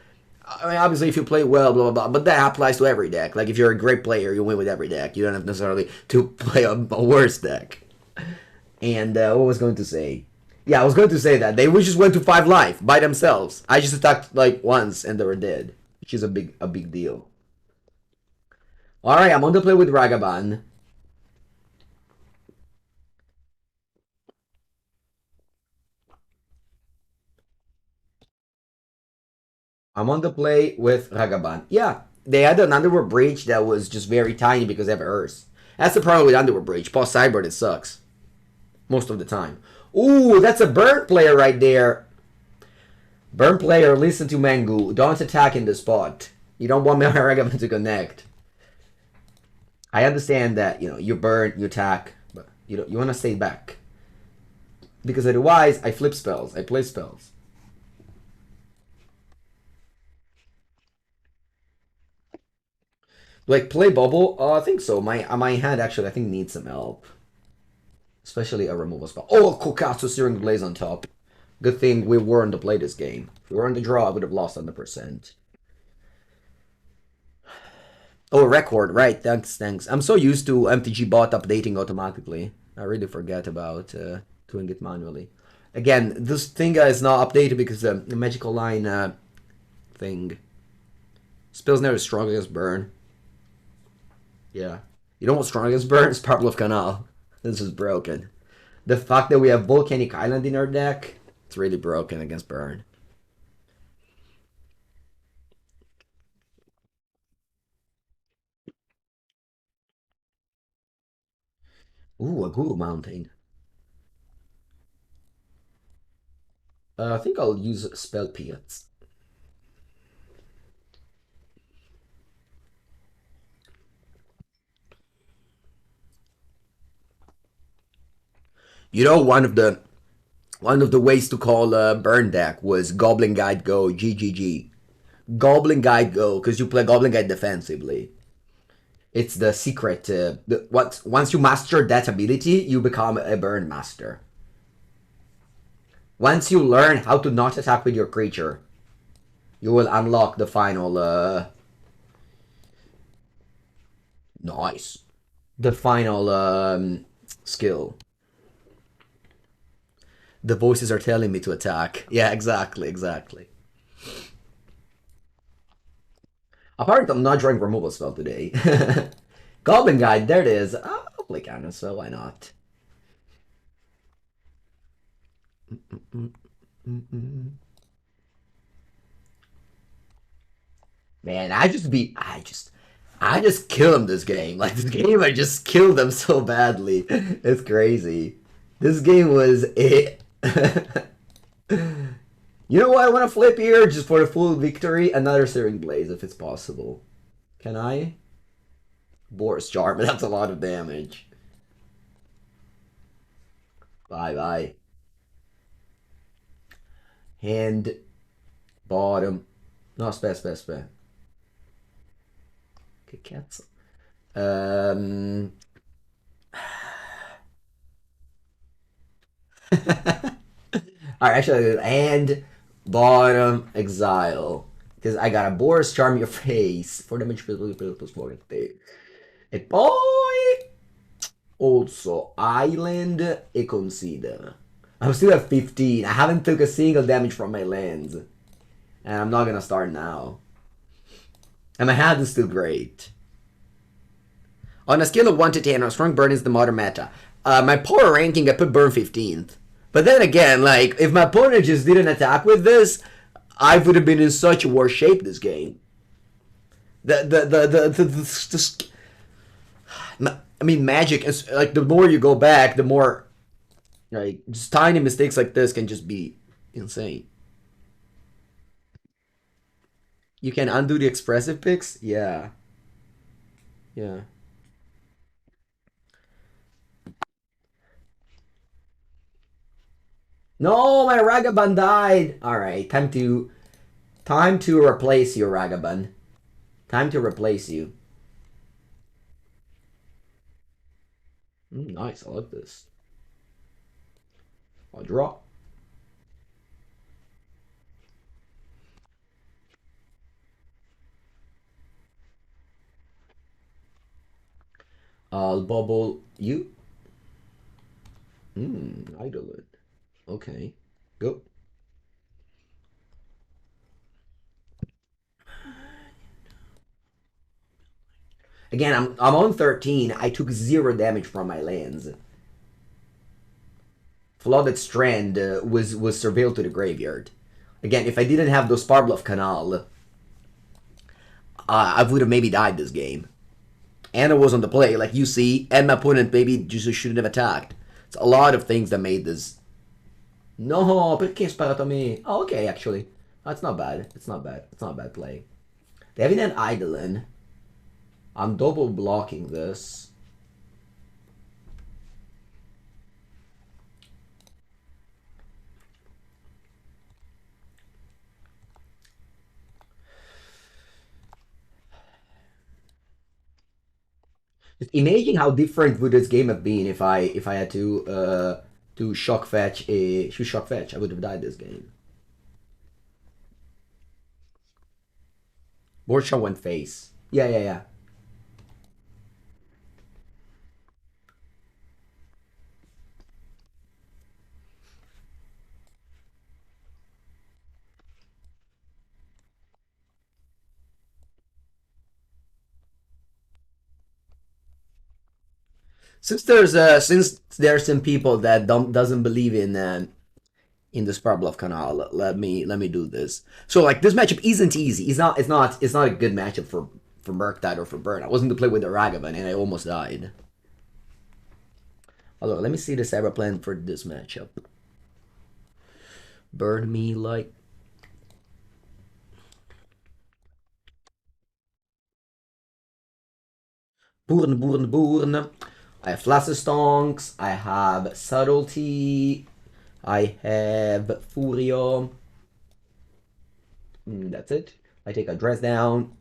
Speaker 1: I mean, obviously, if you play well, blah, blah, blah, but that applies to every deck. Like, if you're a great player, you win with every deck. You don't have necessarily to play a worse deck. And what was I going to say? Yeah, I was going to say that. They just went to 5 life by themselves. I just attacked, like, once, and they were dead. Which is a big deal. Alright, I'm on the play with Ragavan. I'm on the play with Ragavan. Yeah, they had an Underworld Breach that was just very tiny because they have Earth. That's the problem with Underworld Breach. Post Cyber, it sucks. Most of the time. Ooh, that's a burn player right there. Burn player, listen to Mengu. Don't attack in the spot. You don't want my Ragavan to connect. I understand that, you burn, you attack, but you want to stay back. Because otherwise, I flip spells. I play spells. Do I play Bauble? I think so. My hand actually, I think, needs some help. Especially a removal spell. Oh, Kokatsu Searing Blaze on top. Good thing we weren't to play this game. If we were on the draw, I would have lost 100%. Oh, record, right. Thanks. I'm so used to MTG bot updating automatically. I really forget about doing it manually. Again, this thing is not updated because the magical line thing. Spell Snare is strong against burn. Yeah. You know what's strong against burn? Spirebluff Canal. This is broken. The fact that we have Volcanic Island in our deck, it's really broken against burn. Ooh, a Guru Mountain. I think I'll use Spell Pits. You know, one of the ways to call burn deck was Goblin Guide Go GGG. Goblin Guide Go because you play Goblin Guide defensively. It's the secret. Once you master that ability, you become a burn master. Once you learn how to not attack with your creature, you will unlock the final Nice. The final skill. The voices are telling me to attack. Yeah, exactly, exactly. Apparently, I'm not drawing removal spell today. Goblin Guide, there it is. I'll play Counterspell, why not? Man, I just kill him this game. Like, this game, I just killed them so badly. It's crazy. This game was it. You know what I want to flip here? Just for the full victory, another Searing Blaze if it's possible. Can I? Boris Charm, that's a lot of damage. Bye-bye. Hand, bottom. No, spare. Okay, cancel. Alright, actually, and bottom, exile. Because I got a Boris Charm your face. For damage plus 4. E poi also Island e consider. I'm still at 15. I haven't took a single damage from my lands. And I'm not gonna start now. And my hand is still great. On a scale of 1 to 10, how strong burn is the modern meta? My power ranking, I put burn 15th. But then again, like, if my opponent just didn't attack with this, I would have been in such a worse shape this game. I mean, Magic is like, the more you go back, the more, like, just tiny mistakes like this can just be insane. You can undo the expressive picks? Yeah. Yeah. No, my Ragavan died. All right, time to replace you, Ragavan. Time to replace you. Nice, I like this. I'll draw. I'll bubble you. Idolid. Okay, go. Again, I'm on 13. I took 0 damage from my lands. Flooded Strand was surveilled to the graveyard. Again, if I didn't have those Spirebluff Canal, I would have maybe died this game. And I was on the play, like you see, and my opponent maybe just shouldn't have attacked. It's a lot of things that made this. No, perché hai sparato a me? Oh, okay, actually. That's not bad. It's not bad. It's not a bad play. They have an Eidolon. I'm double blocking this. Just imagine how different would this game have been if I had to shock fetch a shock fetch. I would have died this game. Borsha went face. Yeah. Since there's some people that doesn't believe in the Spirebluff Canal, let me do this. So like this matchup isn't easy. It's not a good matchup for Murktide or for Burn. I wasn't to play with the Ragavan and I almost died. Although let me see the cyber plan for this matchup. Burn me like. Burn. I have Flusterstorms, I have Subtlety, I have Furio. That's it. I take a Dress Down.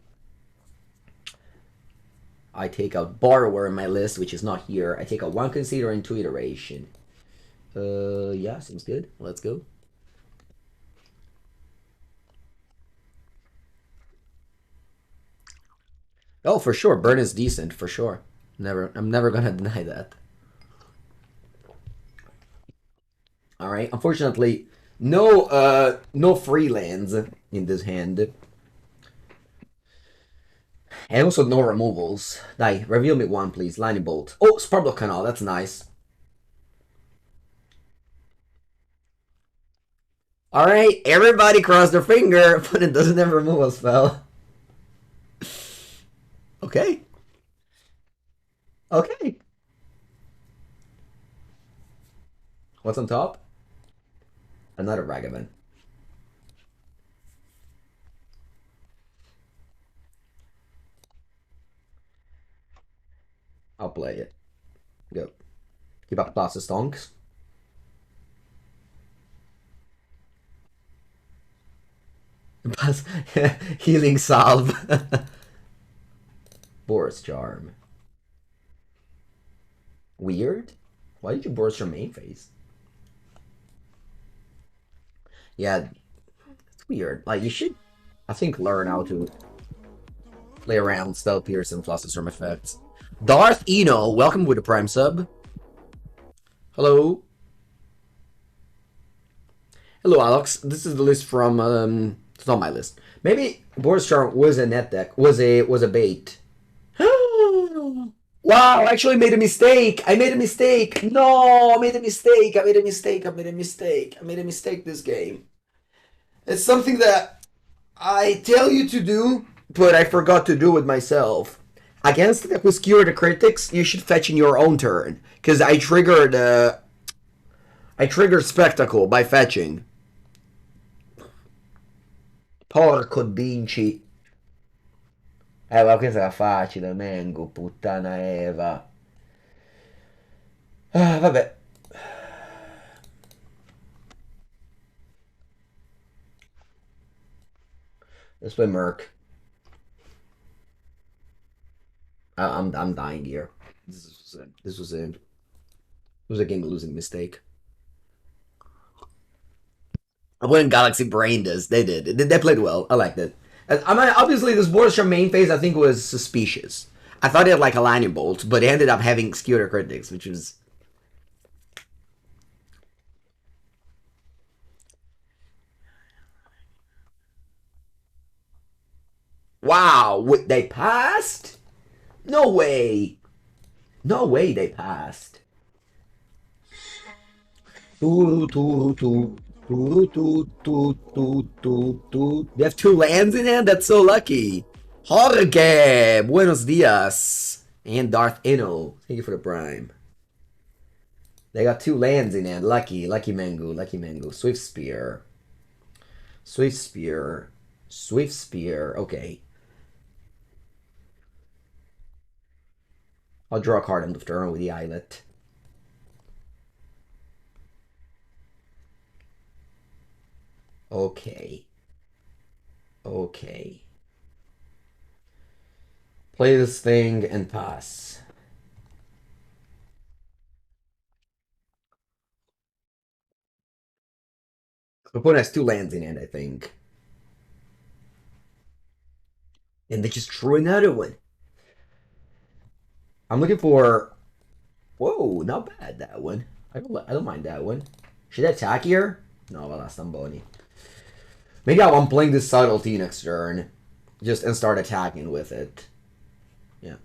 Speaker 1: I take a Borrower in my list, which is not here. I take a 1 Consider and 2 Iteration. Yeah, seems good. Let's go. Oh, for sure. Burn is decent, for sure. I'm never gonna deny that. Alright, unfortunately, no free lands in this hand. And also no removals. Dai, reveal me one, please. Lightning Bolt. Oh, Spirebluff Canal, that's nice. Alright, everybody cross their finger, but it doesn't have removal spell. Okay. Okay. What's on top? Another Ragavan. I'll play it. Go. Keep up Class of Stonks. Healing Salve. Boris Charm. Weird? Why did you Boris your main phase? Yeah, it's weird. Like, you should, I think, learn how to play around Spell Pierce and Flusterstorm effects. Darth Eno, welcome with a Prime sub. Hello. Hello, Alex. This is the list from, it's not my list. Maybe Boris Charm was a net deck, was a bait. Wow, I actually made a mistake. I made a mistake. No, I made a mistake. I made a mistake. I made a mistake. I made a mistake this game. It's something that I tell you to do, but I forgot to do it myself. Against the Obscure the Critics, you should fetch in your own turn. Because I triggered Spectacle by fetching. Porco Dinci. Ma questa era facile, Mengu, puttana Eva. Ah, vabbè. Let's play Merc. I'm dying here. This was a game losing mistake. When Galaxy brained us, they did. They played well. I liked it. I mean, obviously, this Boris main phase I think was suspicious. I thought it had like a lightning bolt, but it ended up having Skewer Critics, which was. Wow, they passed? No way. No way they passed. They have two lands in hand? That's so lucky. Jorge, buenos dias. And Darth Eno. Thank you for the prime. They got two lands in hand. Lucky, lucky Mengu, lucky Mengu. Swift Spear. Swift Spear. Swift Spear. Okay. I'll draw a card on the turn with the Islet. Okay. Okay. Play this thing and pass. The opponent has two lands in hand, I think. And they just drew another one. I'm looking for. Whoa, not bad that one. I don't mind that one. Should I attack here? No, well, that's Stamboni. Maybe I'm playing this Subtlety next turn. Just and start attacking with it. Yeah.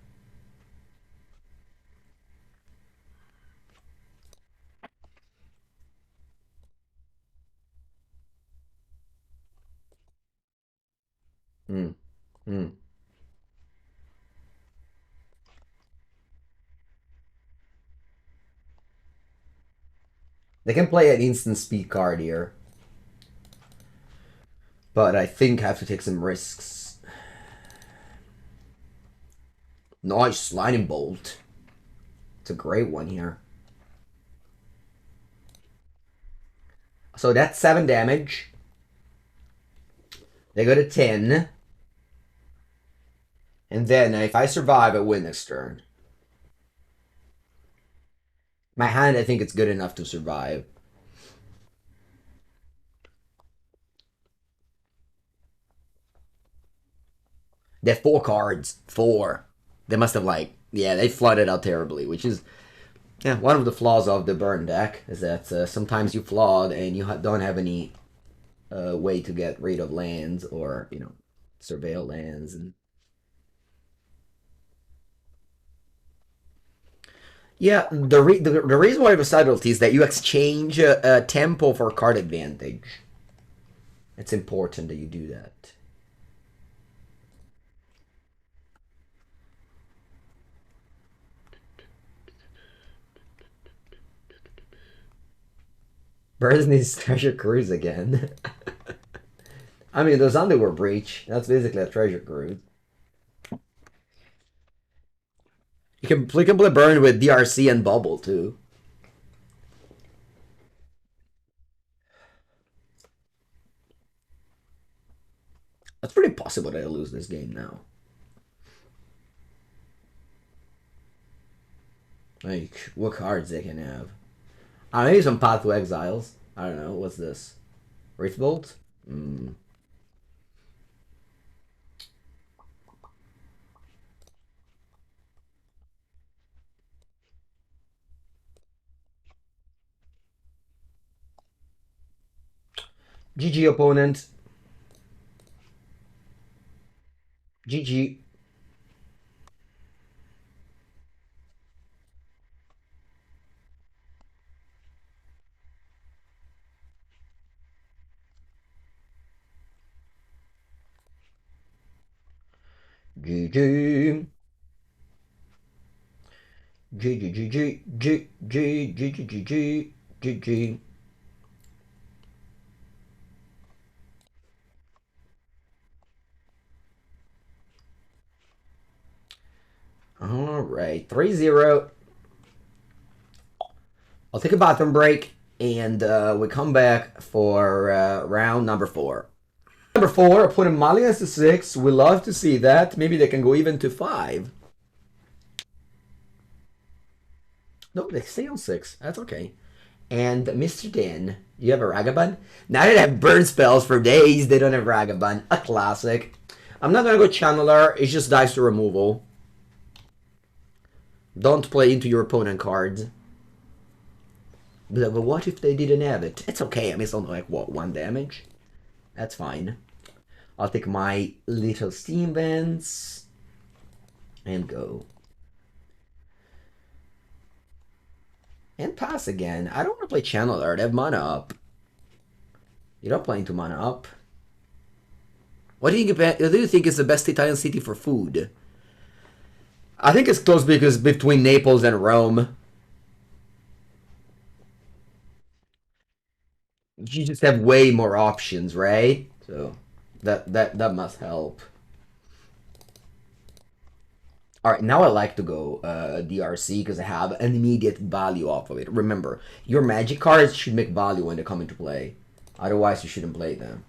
Speaker 1: Hmm. Hmm. They can play an instant speed card here. But I think I have to take some risks. Nice, Lightning Bolt. It's a great one here. So that's 7 damage. They go to 10. And then if I survive, I win next turn. My hand, I think it's good enough to survive. They have 4 cards. 4. They must have, like, yeah, they flooded out terribly, which is, yeah, one of the flaws of the burn deck is that sometimes you flood and you don't have any way to get rid of lands or, surveil lands. And yeah, the reason why I have a subtlety is that you exchange tempo for card advantage. It's important that you do that. Birds needs treasure cruise again. I mean, those underwear breach. That's basically a treasure cruise. You can play burn with DRC and Bauble too. It's pretty possible that I lose this game now. Like, what cards they can have? Maybe some Path to Exiles. I don't know. What's this? Wraithbolt? Mm. GG, opponent. GG. GG. GG, GG, GG, GG, GG, GG. Alright, 3-0. I'll take a bathroom break, and we come back for round number 4. Number 4, put a Malians to 6. We love to see that. Maybe they can go even to 5. No, they stay on 6. That's okay. And Mr. Dan, you have a Ragavan? Now they have burn spells for days. They don't have Ragavan. A classic. I'm not going to go Channeler. It's just dice to removal. Don't play into your opponent cards. But what if they didn't have it? It's okay. I mean, it's only like, what, 1 damage? That's fine. I'll take my little steam vents and go. And pass again. I don't want to play Channeler. They have mana up. You're not playing 2 mana up. What do you think is the best Italian city for food? I think it's close because between Naples and Rome. You just have way more options, right? So that must help. Alright, now I like to go DRC because I have an immediate value off of it. Remember, your magic cards should make value when they come into play. Otherwise, you shouldn't play them.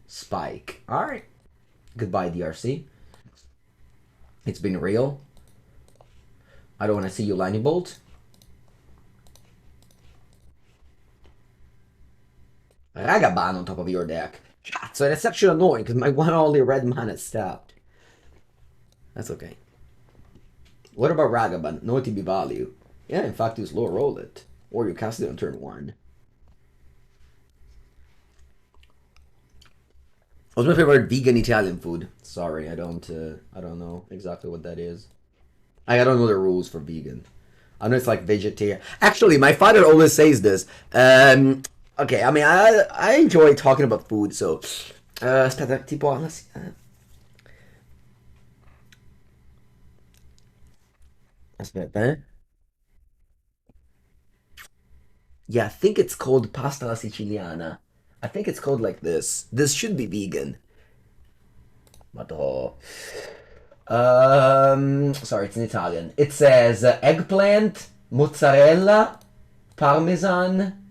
Speaker 1: Spike. Alright. Goodbye, DRC. It's been real. I don't want to see you lightning bolt. Ragavan on top of your deck. So that's actually annoying because my one only red mana stopped. That's okay. What about Ragavan? No TB value. Yeah, in fact, you slow roll it. Or you cast it on turn 1. What's my favorite vegan Italian food? Sorry, I don't know exactly what that is. I don't know the rules for vegan. I know it's like vegetarian. Actually, my father always says this. Okay, I mean, I enjoy talking about food, so... aspetta, tipo... Aspetta, eh? Yeah, I think it's called pasta alla siciliana. I think it's called like this. This should be vegan. But sorry, it's in Italian. It says eggplant, mozzarella, parmesan,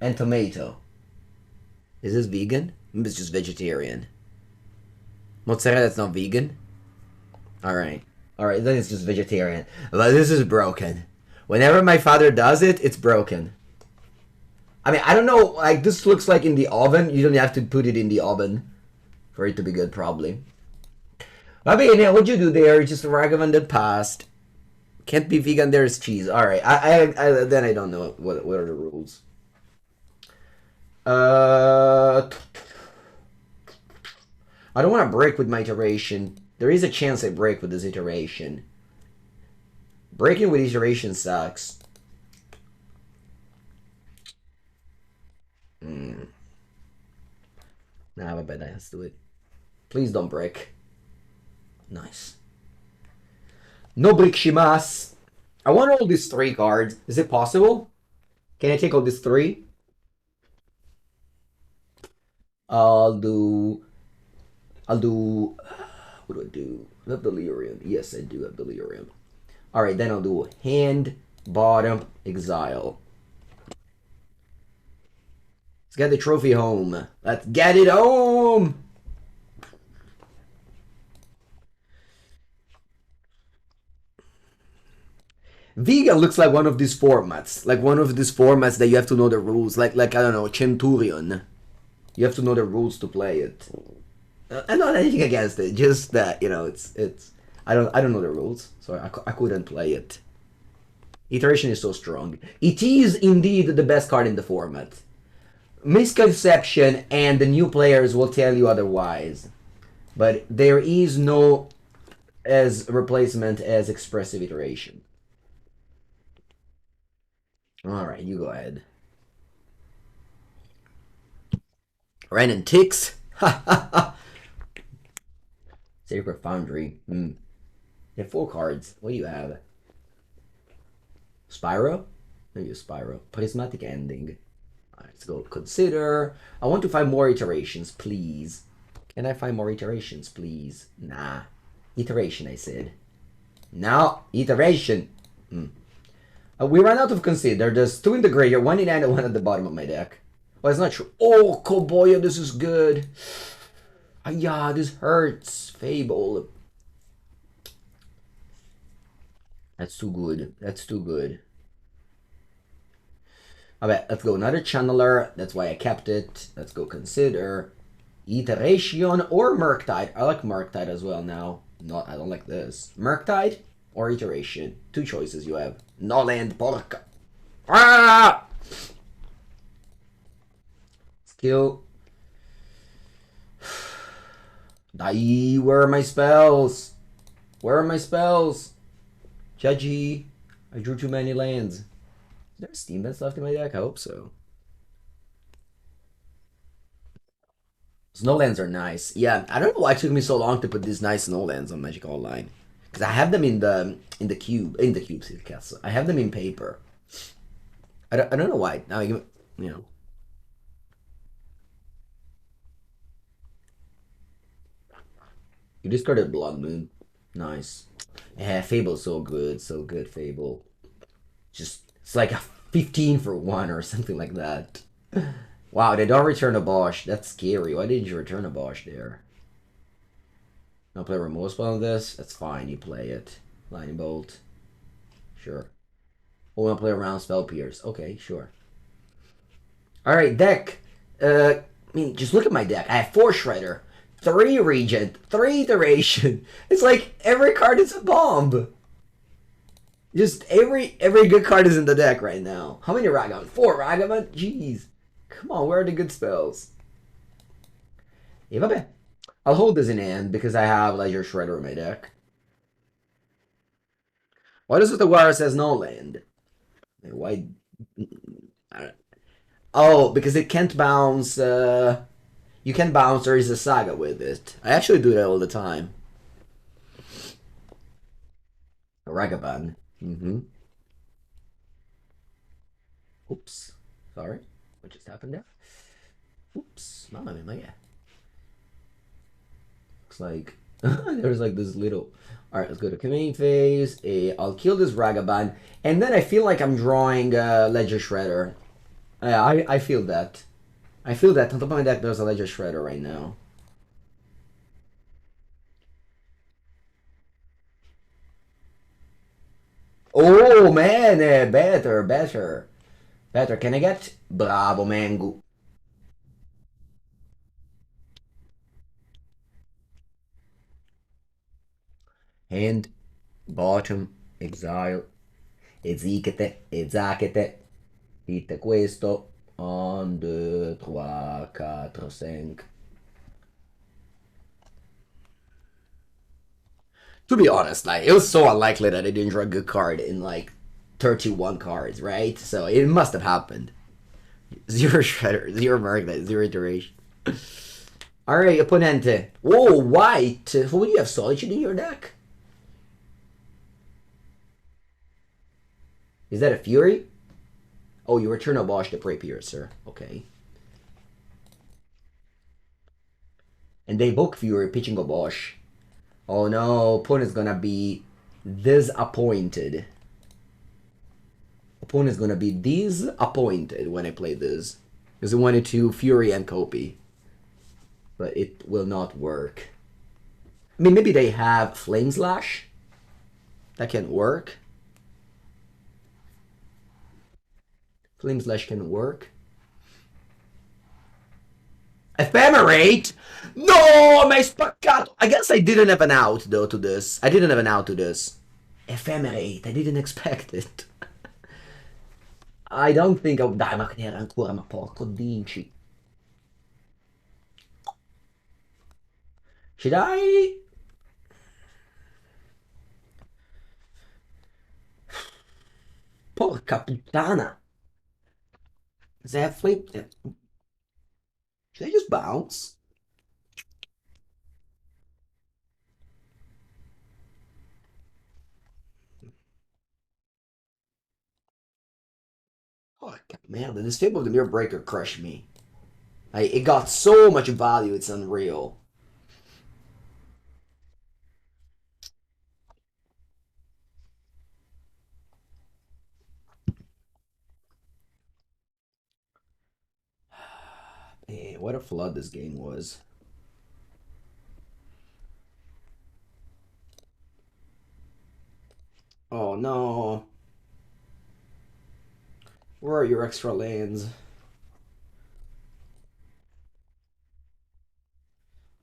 Speaker 1: and tomato. Is this vegan? Maybe it's just vegetarian. Mozzarella's not vegan? Alright. Alright, then it's just vegetarian. But this is broken. Whenever my father does it, it's broken. I mean, I don't know, like, this looks like in the oven. You don't have to put it in the oven for it to be good, probably. I mean, yeah, what'd you do there? Just a Ragavan that passed. Can't be vegan, there's cheese. Alright, then I don't know what are the rules. I don't want to break with my iteration. There is a chance I break with this iteration. Breaking with iteration sucks. Nah, I bet I have to do it. Please don't break. Nice. No brick shimas. I want all these 3 cards. Is it possible? Can I take all these 3? I'll do... What do I do? I have Delirium. Yes, I do have Delirium. Alright, then I'll do Hand, Bottom, Exile. Let's get the trophy home. Let's get it home! Vegan looks like one of these formats. Like one of these formats that you have to know the rules. Like I don't know, Centurion. You have to know the rules to play it. I'm not anything against it. Just that, you know, it's I don't know the rules, so I couldn't play it. Iteration is so strong. It is indeed the best card in the format. Misconception and the new players will tell you otherwise. But there is no as replacement as Expressive Iteration. Alright, you go ahead. Renin Ticks. Ha ha ha. Sacred Foundry. You have 4 cards. What do you have? Spyro? Maybe a Spyro. Prismatic Ending. Alright, let's go consider. I want to find more iterations, please. Can I find more iterations, please? Nah. Iteration, I said. No, iteration. We ran out of consider. There's 2 in the graveyard, 1 in hand and 1 at the bottom of my deck. Well, it's not true. Oh, Koboya, this is good. Yeah, this hurts. Fable. That's too good. That's too good. Alright, let's go another channeler. That's why I kept it. Let's go consider Iteration or Murktide. I like Murktide as well now. No, I don't like this. Murktide or Iteration. 2 choices you have. No land, porca. Ah! Skill. Die. Where are my spells? Where are my spells? Judgy. I drew too many lands. Is there a Steam that's left in my deck? I hope so. Snowlands are nice. Yeah, I don't know why it took me so long to put these nice snowlands on Magic Online. Because I have them in the castle. I have them in paper. I don't know why. Now you know. You discarded Blood Moon. Nice. Yeah, Fable's so good, Fable. Just it's like a 15 for 1 or something like that. Wow, they don't return a Bosch. That's scary. Why didn't you return a Bosch there? I'll play Remote Spell on this. That's fine. You play it. Lightning Bolt. Sure. Oh, I'll play around Spell Pierce. Okay, sure. Alright, deck. I mean, just look at my deck. I have 4 Shredder, 3 Regent, 3 Iteration. It's like every card is a bomb. Just every good card is in the deck right now. How many Ragavan? 4 Ragavan? Jeez. Come on, where are the good spells? Yeah, vabbè. I'll hold this in hand because I have Ledger Shredder in my deck. Why does Otawara says no land? Why? Oh, because it can't bounce. You can bounce. There is a saga with it. I actually do that all the time. Ragavan. Oops. Sorry. What just happened there? Oops. Mamma mia. Looks like there's like this little... Alright, let's go to command phase. I'll kill this Ragavan. And then I feel like I'm drawing Ledger Shredder. I feel that. I feel that. On top of my deck, there's a Ledger Shredder right now. Oh man, better, better. Better. Can I get Bravo Mango? And bottom, exile. E zichete, e zacchete. Dite questo. 1, 2, 3, 4, 5. To be honest, like, it was so unlikely that I didn't draw a good card in like 31 cards, right? So it must have happened. Zero Shredder, zero Murktide, zero Iteration. Alright, Opponente. Whoa, white. Who do you have Solitude in your deck? Is that a Fury? Oh, you return a Bosch to Prey Piercer. Okay. And they book Fury, pitching a Bosch. Oh no, opponent's gonna be disappointed. Opponent's gonna be disappointed when I play this. Because I wanted to Fury and copy. But it will not work. I mean, maybe they have Flame Slash. That can work. Flame Slash can work. Ephemerate? No, mi hai spaccato. I guess I didn't have an out, though, to this. I didn't have an out to this. Ephemerate, I didn't expect it. I don't think... Dai, ma che era ancora, ma porco dinci. Should I... Porca puttana. Does that flip? Should I just bounce? Porca merda, this Fable of the Mirror Breaker crushed me. It got so much value, it's unreal. Man, what a flood this game was. Oh no. Where are your extra lands?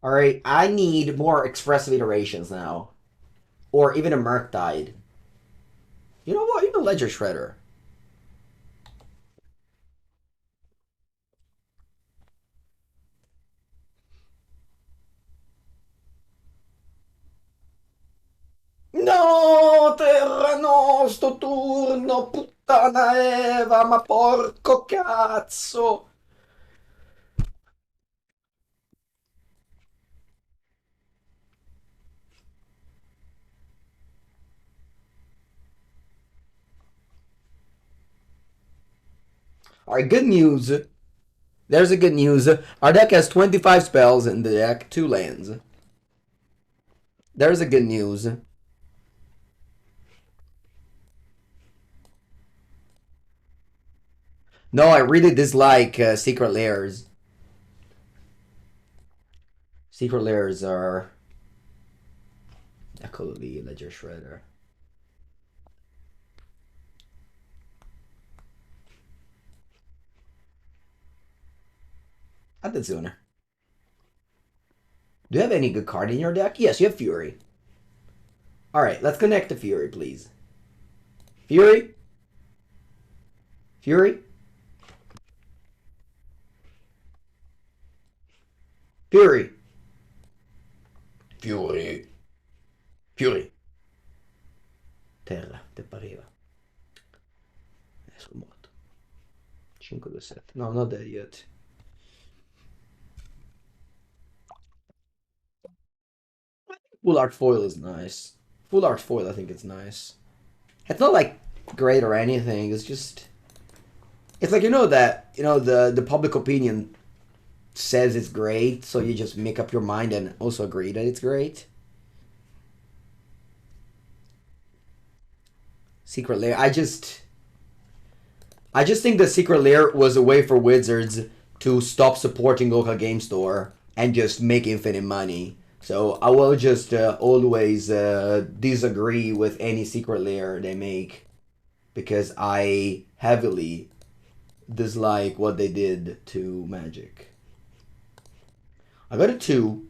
Speaker 1: Alright, I need more expressive iterations now. Or even a Murktide. You know what? Even Ledger Shredder. No, Terra, no, sto turno, puttana Eva, ma porco cazzo. Alright, good news. There's a good news. Our deck has 25 spells in the deck, 2 lands. There's a good news. No, I really dislike Secret Lairs. Secret Lairs are... Echo the Ledger Shredder. Attenzione. Do you have any good card in your deck? Yes, you have Fury. Alright, let's connect to Fury, please. Fury? Fury? Fury. Fury. Fury. Terra, te pareva. Sono morto. 5, 2, 7. No, I'm not dead yet. Full art foil is nice. Full art foil, I think it's nice. It's not like great or anything. It's just... It's like, you know that, the public opinion says it's great, so you just make up your mind and also agree that it's great. Secret Lair. I just think the Secret Lair was a way for Wizards to stop supporting local game store and just make infinite money. So I will just always disagree with any secret lair they make because I heavily dislike what they did to Magic. I got a 2,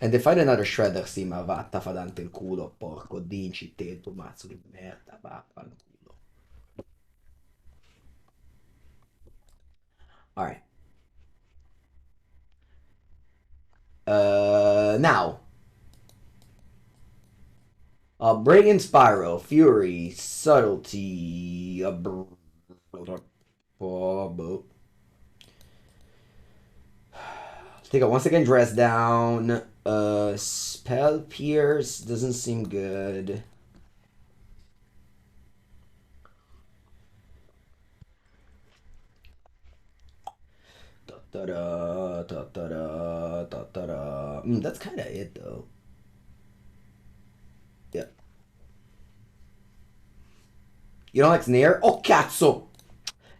Speaker 1: and they find another Shredder, sì, ma vatta fa dante il culo, porco dinci te, tu mazzo di merda, vaffanculo. Alright. Now. Bring in Spyro, Fury, Subtlety, Bauble. Take a 1 second dress down. Spell Pierce doesn't seem good. That's kind of it, though. Yeah. You don't like Snare? Oh, cazzo!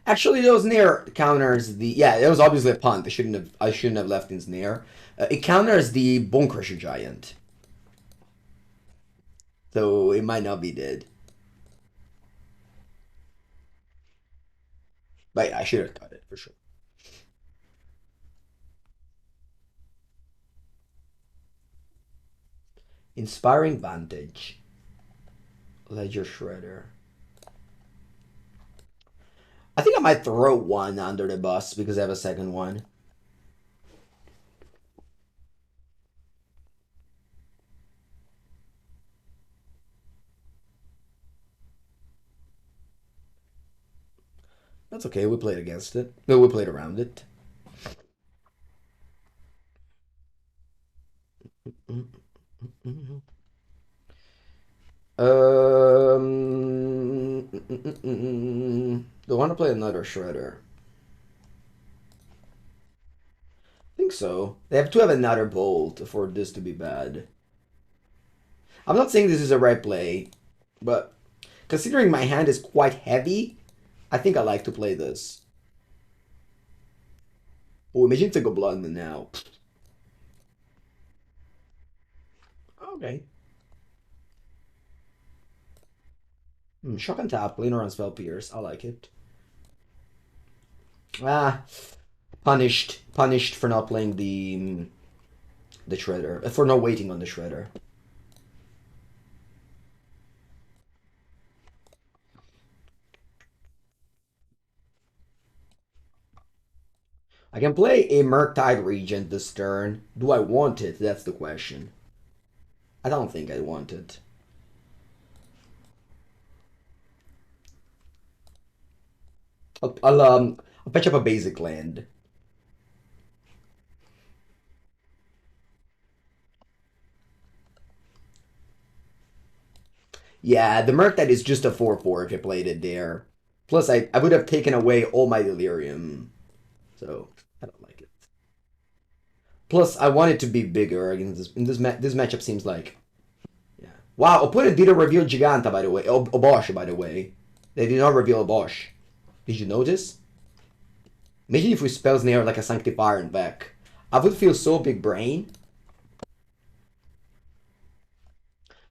Speaker 1: Actually, those Snare counters the... Yeah, it was obviously a punt. I shouldn't have left in Snare. It counters the Bone Crusher Giant. So it might not be dead. But yeah, I should have cut it, for sure. Inspiring Vantage. Ledger Shredder. I think I might throw one under the bus because I have a second one. That's okay, we played against it. No, we played around it. Do I want to play another Shredder? I think so. They have to have another Bolt for this to be bad. I'm not saying this is a right play, but considering my hand is quite heavy, I think I like to play this. Oh, imagine to go Blood Moon now. Okay. Shock and tap, lean around Spell Pierce. I like it. Ah, punished for not playing the Shredder, for not waiting on the Shredder. I can play a Murktide Regent this turn. Do I want it? That's the question. I don't think I want it. I'll patch up a basic land. Yeah, the Murktide is just a 4/4 if I played it there. Plus, I would have taken away all my Delirium. So, I don't like it. Plus, I want it to be bigger. Against this matchup seems like... Yeah. Wow, opponent didn't reveal Giganta, by the way. Obosh, by the way. They did not reveal Obosh. Did you notice? Imagine if we Spell Snare like a Sanctifier and back. I would feel so big brain.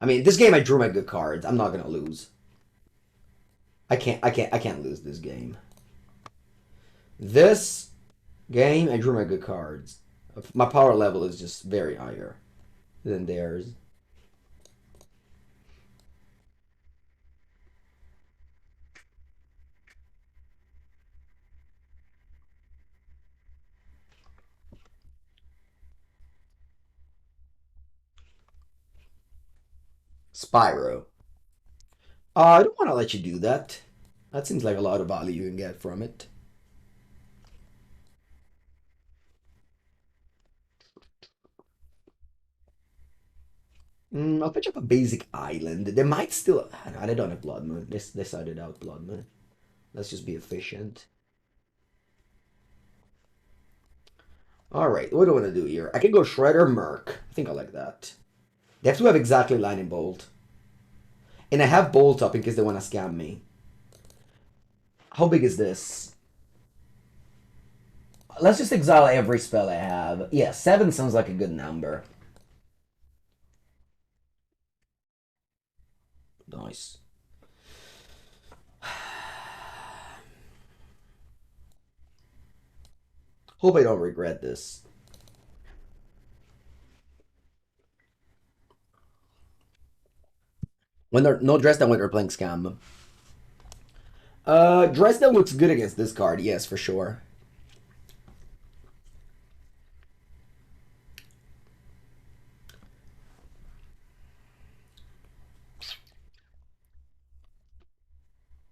Speaker 1: I mean, this game I drew my good cards. I'm not gonna lose. I can't lose this game. This game I drew my good cards. My power level is just very higher than theirs. Spyro. I don't want to let you do that. That seems like a lot of value you can get from it. I'll pitch up a basic island. They might still... I don't have Blood Moon. They decided out Blood Moon. Let's just be efficient. Alright, what do I want to do here? I can go Shredder Merc. I think I like that. They have to have exactly Lightning Bolt. And I have Bolt up in case they want to scam me. How big is this? Let's just exile every spell I have. Yeah, 7 sounds like a good number. Nice. Hope I don't regret this. When they're no Dresden when they're playing Scam. Dresden looks good against this card, yes, for sure.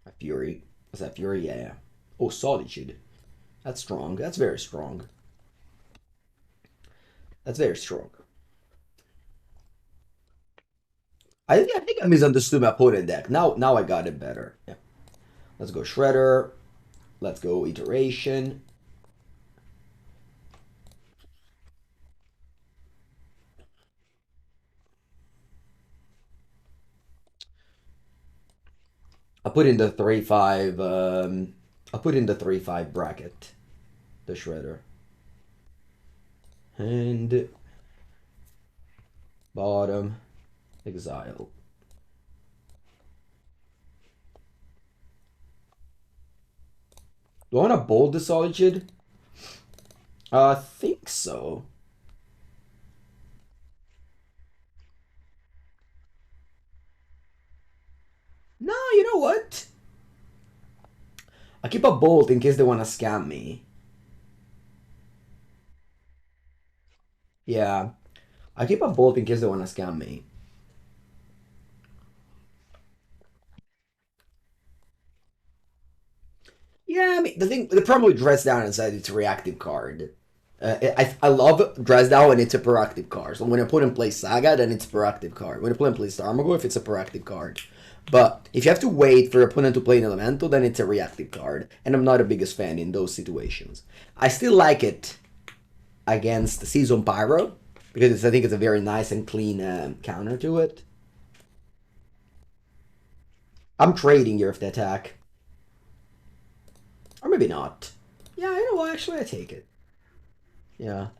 Speaker 1: A Fury. Is that Fury? Yeah. Oh, Solitude. That's strong. That's very strong. That's very strong. I think I misunderstood my opponent deck. Now I got it better. Yeah. Let's go Shredder. Let's go Iteration. I put in the 3-5. I put in the 3-5 bracket. The Shredder. And bottom. Exile. Do I want to bold the Solitude? I think so. No, you know what? I keep a bolt in case they want to scam me. Yeah. I keep a bolt in case they want to scam me. Yeah, I mean, the problem with Dress Down is that it's a reactive card. I love Dress Down when it's a proactive card. So when I put in play Saga, then it's a proactive card. When I put in play Starmago, if it's a proactive card. But if you have to wait for your opponent to play an Elemental, then it's a reactive card. And I'm not the biggest fan in those situations. I still like it against Seasoned Pyro, because I think it's a very nice and clean counter to it. I'm trading here if they attack. Or maybe not. Yeah, you know what? Actually, I take it. Yeah.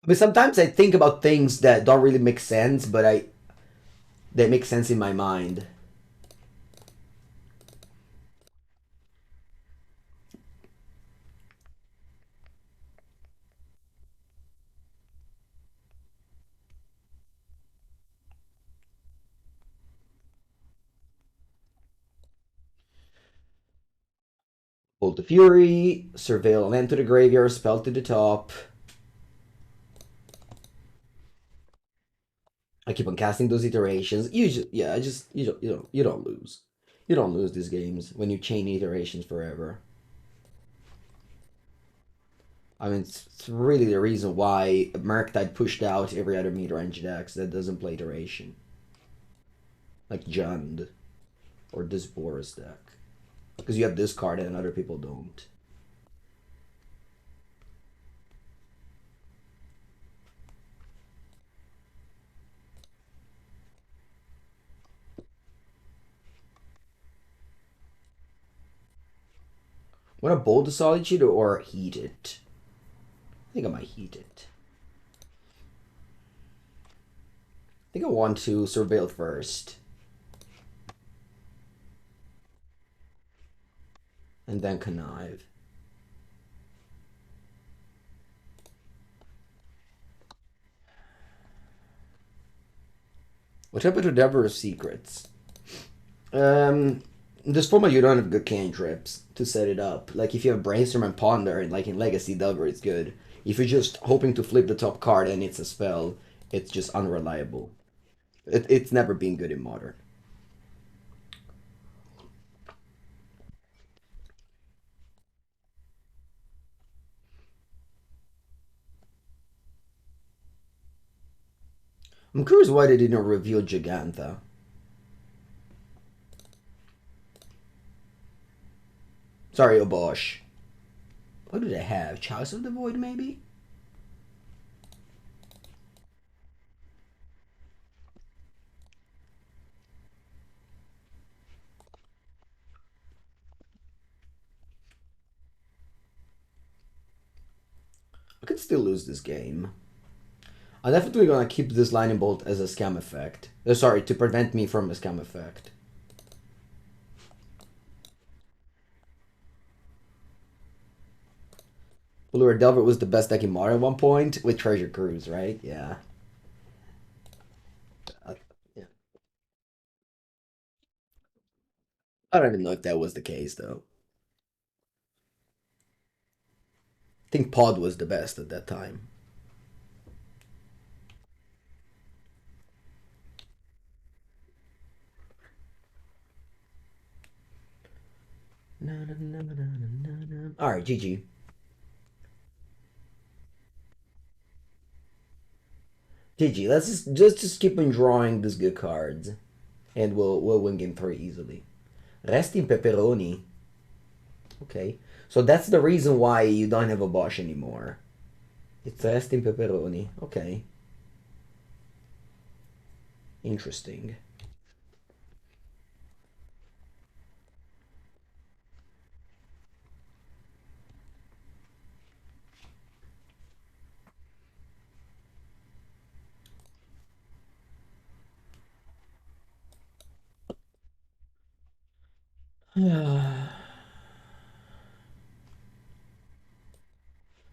Speaker 1: I mean, sometimes I think about things that don't really make sense, but they make sense in my mind. Bolt the Fury, Surveil land to the graveyard, spell to the top. I keep on casting those iterations. Yeah, you don't lose. You don't lose these games when you chain iterations forever. I mean, it's really the reason why Murktide pushed out every other mid-range decks that doesn't play iteration. Like Jund or this Boris deck. Because you have this card and other people don't. Want to bold the Solitude or heat it? I think I might heat it. I think I want to Surveil first. And then Connive. What happened to Devil of Secrets? In this format you don't have good cantrips to set it up. Like if you have Brainstorm and Ponder, and like in Legacy, Delver it's good. If you're just hoping to flip the top card and it's a spell, it's just unreliable. It's never been good in Modern. I'm curious why they didn't reveal Gigantha. Sorry, Obosh. What do they have? Chalice of the Void, maybe? I could still lose this game. I'm definitely gonna keep this Lightning Bolt as a scam effect. Sorry, to prevent me from a scam effect. Polluted Delta was the best deck in Mario at one point with Treasure Cruise, right? Yeah. Yeah. I don't even know if that was the case though. I think Pod was the best at that time. Alright, GG. GG. Let's just keep on drawing these good cards. And we'll win game 3 easily. Resting Pepperoni. Okay. So that's the reason why you don't have a Bosch anymore. It's resting Pepperoni. Okay. Interesting.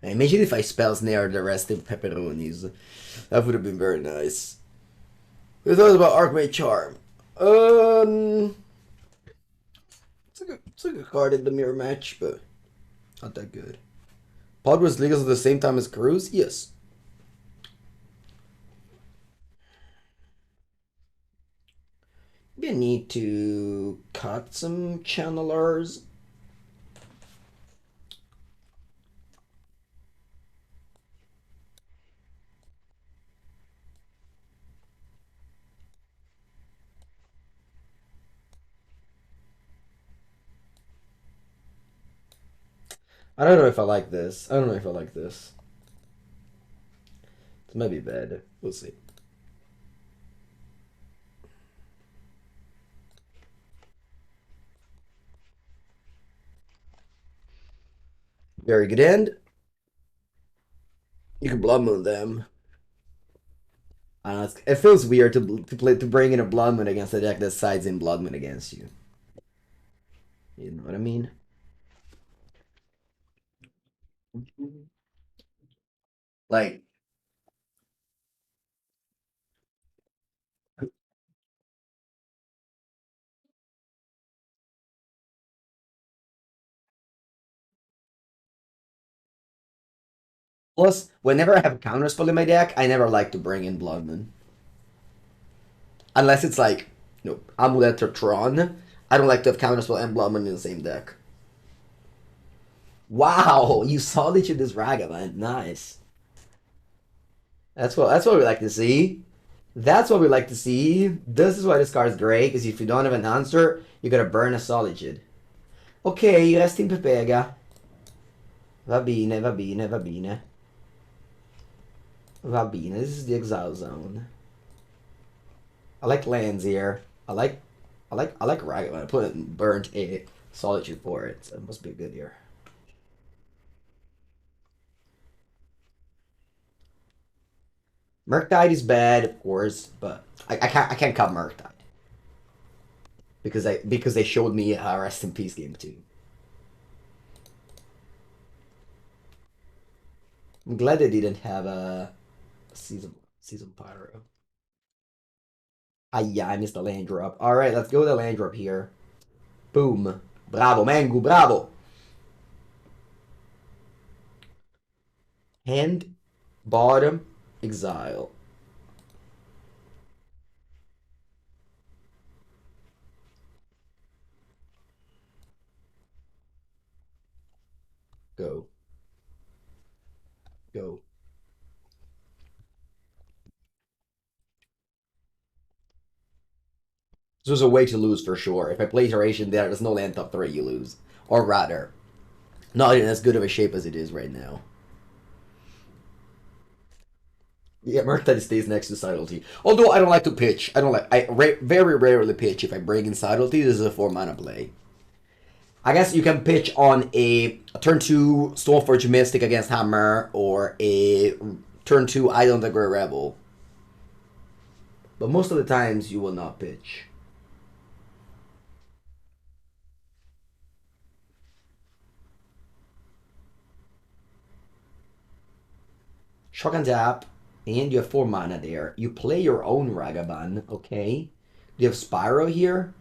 Speaker 1: Imagine if I Spell Snare the rest of Pepperonis. That would have been very nice. We thought about Archmage Charm. It's a good card in the mirror match, but not that good. Pod was legal at the same time as Cruise? Yes. Maybe I need to cut some channelers. I don't know if I like this. I don't know if I like this. It might be bad. We'll see. Very good end. You can Blood Moon them. It feels weird to bring in a Blood Moon against a deck that sides in Blood Moon against you. You know what I mean? Like, plus, whenever I have a Counterspell in my deck, I never like to bring in Blood Moon. Unless it's like, Amulet or Tron. I don't like to have Counterspell and Blood Moon in the same deck. Wow, you solitude this Ragavan. Nice. That's what we like to see. That's what we like to see. This is why this card is great, because if you don't have an answer, you gotta burn a Solitude. Ok, resti in Pepega. Va bene, va bene, va bene. Va bene, this is the Exile Zone. I like lands here. I like Ragavan. I put it burnt a Solitude for it, so it must be good here. Murktide is bad, of course, but I can't cut Murktide. Because they showed me a Rest in Peace game too. I'm glad they didn't have a season pyro. Ah yeah, I missed the land drop. Alright, let's go with the land drop here. Boom. Bravo, Mangu, bravo! Hand, bottom, exile. Go. Go. This was a way to lose for sure. If I play Iteration there, there's no land top 3, you lose. Or rather, not in as good of a shape as it is right now. Yeah, Murktide stays next to Subtlety. Although I don't like to pitch. I don't like. Very rarely pitch if I bring in Subtlety. This is a 4 mana play. I guess you can pitch on a turn 2 Stormforge Mystic against Hammer or a turn 2 Island of the Grey Rebel. But most of the times you will not pitch. Shock and tap, and you have 4 mana there. You play your own Ragavan, okay? You have Spyro here.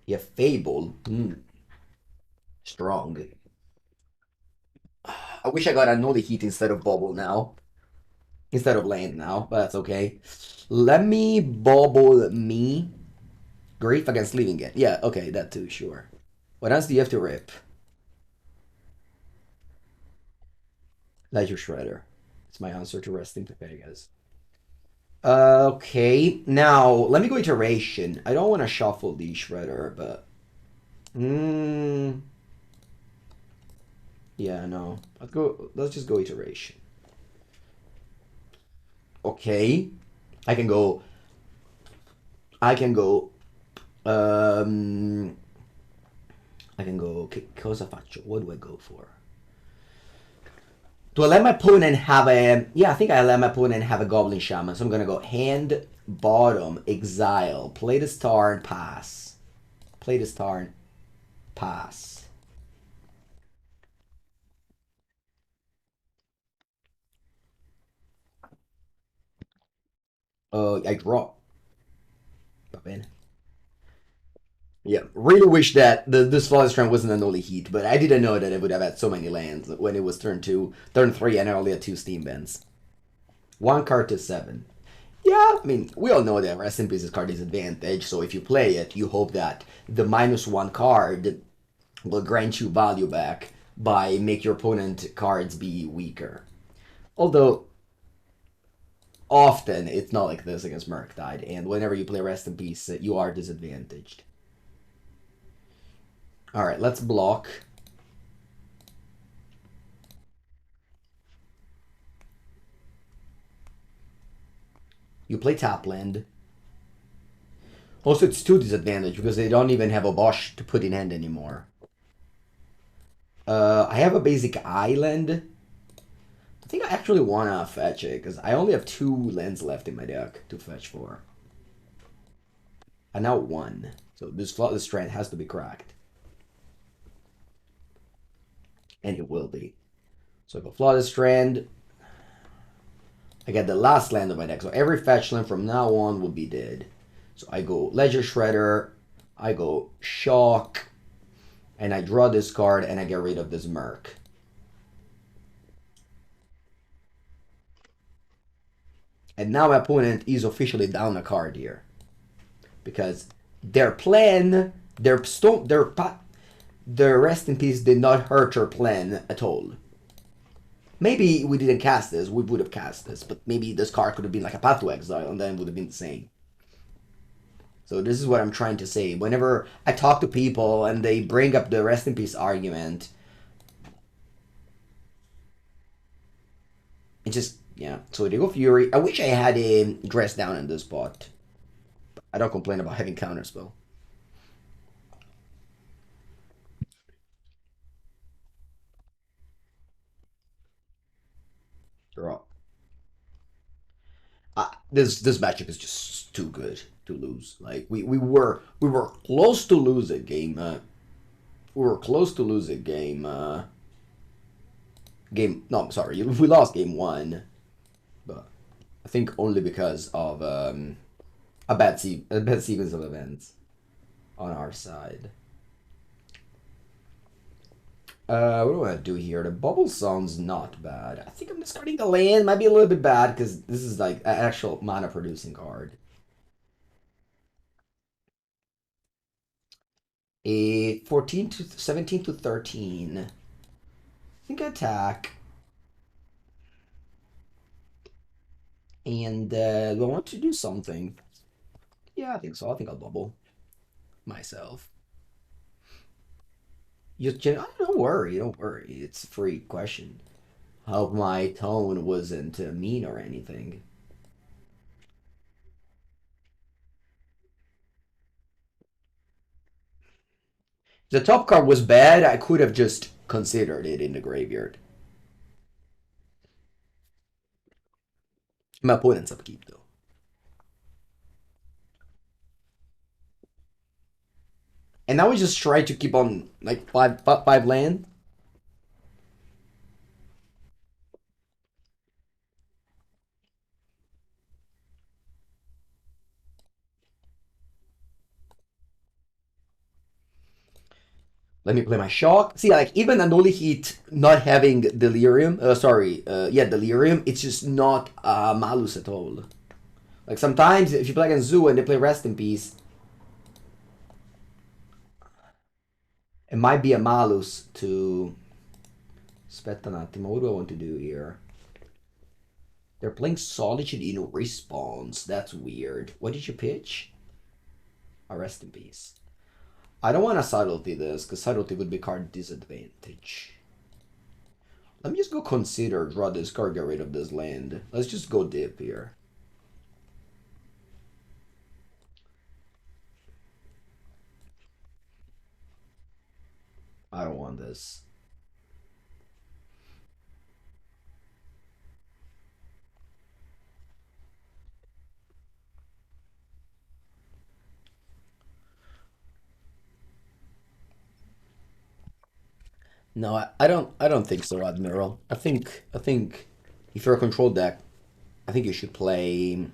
Speaker 1: You have Fable. Strong. I wish I got Unholy Heat instead of Bauble now. Instead of land now, but that's okay. Let me Bauble me. Grief against leaving it. Yeah, okay, that too, sure. What else do you have to rip? Ledger Shredder. It's my answer to Resting Pegasus. Okay, now let me go iteration. I don't want to shuffle the Shredder, but yeah, no. Let's just go iteration. Okay. I can go che cosa faccio? What do I go for? Do I let my opponent have a... Yeah, I think I let my opponent have a Goblin Shaman. So I'm going to go hand, bottom, exile, play this Tarn, pass. Play this Tarn, pass. I draw. Va bene. Yeah, really wish that this Flooded Strand wasn't an Unholy Heat, but I didn't know that it would have had so many lands when it was turn 2, turn 3, and I only had 2 Steam Bends. 1 card to 7. Yeah, I mean, we all know that Rest in Peace's card is advantage, so if you play it, you hope that the -1 card will grant you value back by make your opponent cards be weaker. Although, often it's not like this against Murktide, and whenever you play Rest in Peace, you are disadvantaged. Alright, let's block. You play Tapland. Also, it's 2 disadvantage because they don't even have a Bosch to put in hand anymore. I have a basic island. I think I actually want to fetch it because I only have 2 lands left in my deck to fetch for. And now 1. So this Flooded Strand has to be cracked. And it will be. So I go Flooded Strand. I get the last land of my deck. So every fetch land from now on will be dead. So I go Ledger Shredder. I go Shock. And I draw this card and I get rid of this Merc. And now my opponent is officially down a card here. Because their plan, their Rest in Peace did not hurt your plan at all. Maybe we didn't cast this, we would have cast this, but maybe this card could have been like a Path to Exile and then it would have been the same. So this is what I'm trying to say. Whenever I talk to people and they bring up the Rest in Peace argument, it just, yeah. So they go Fury. I wish I had a dress down in this spot. I don't complain about having Counterspell. Draw. This matchup is just too good to lose. Like we were close to lose a game. We were close to lose a game. No, I'm sorry, we lost game 1, but I think only because of a bad sequence of events on our side. What do I do here? The bubble sounds not bad. I think I'm discarding the land. Might be a little bit bad because this is like an actual mana producing card. A 14 to 17 to 13. I think I attack. And do I want to do something? Yeah, I think so. I think I'll bubble myself. Don't worry, don't worry. It's a free question. Hope my tone wasn't mean or anything. The top card was bad. I could have just considered it in the graveyard. My opponent's upkeep, though. And now we just try to keep on, like, five land. Let me play my shock. See, like, even Unholy Heat not having Delirium, Delirium, it's just not Malus at all. Like, sometimes if you play against Zoo and they play Rest in Peace, it might be a Malus to... Aspetta un attimo, what do I want to do here? They're playing Solitude in response. That's weird. What did you pitch? A Rest in Peace. I don't want to Subtlety this, because Subtlety would be card disadvantage. Let me just go consider, draw this card, get rid of this land. Let's just go dip here. I don't want this. No, I don't think so, Admiral. I think if you're a control deck, I think you should play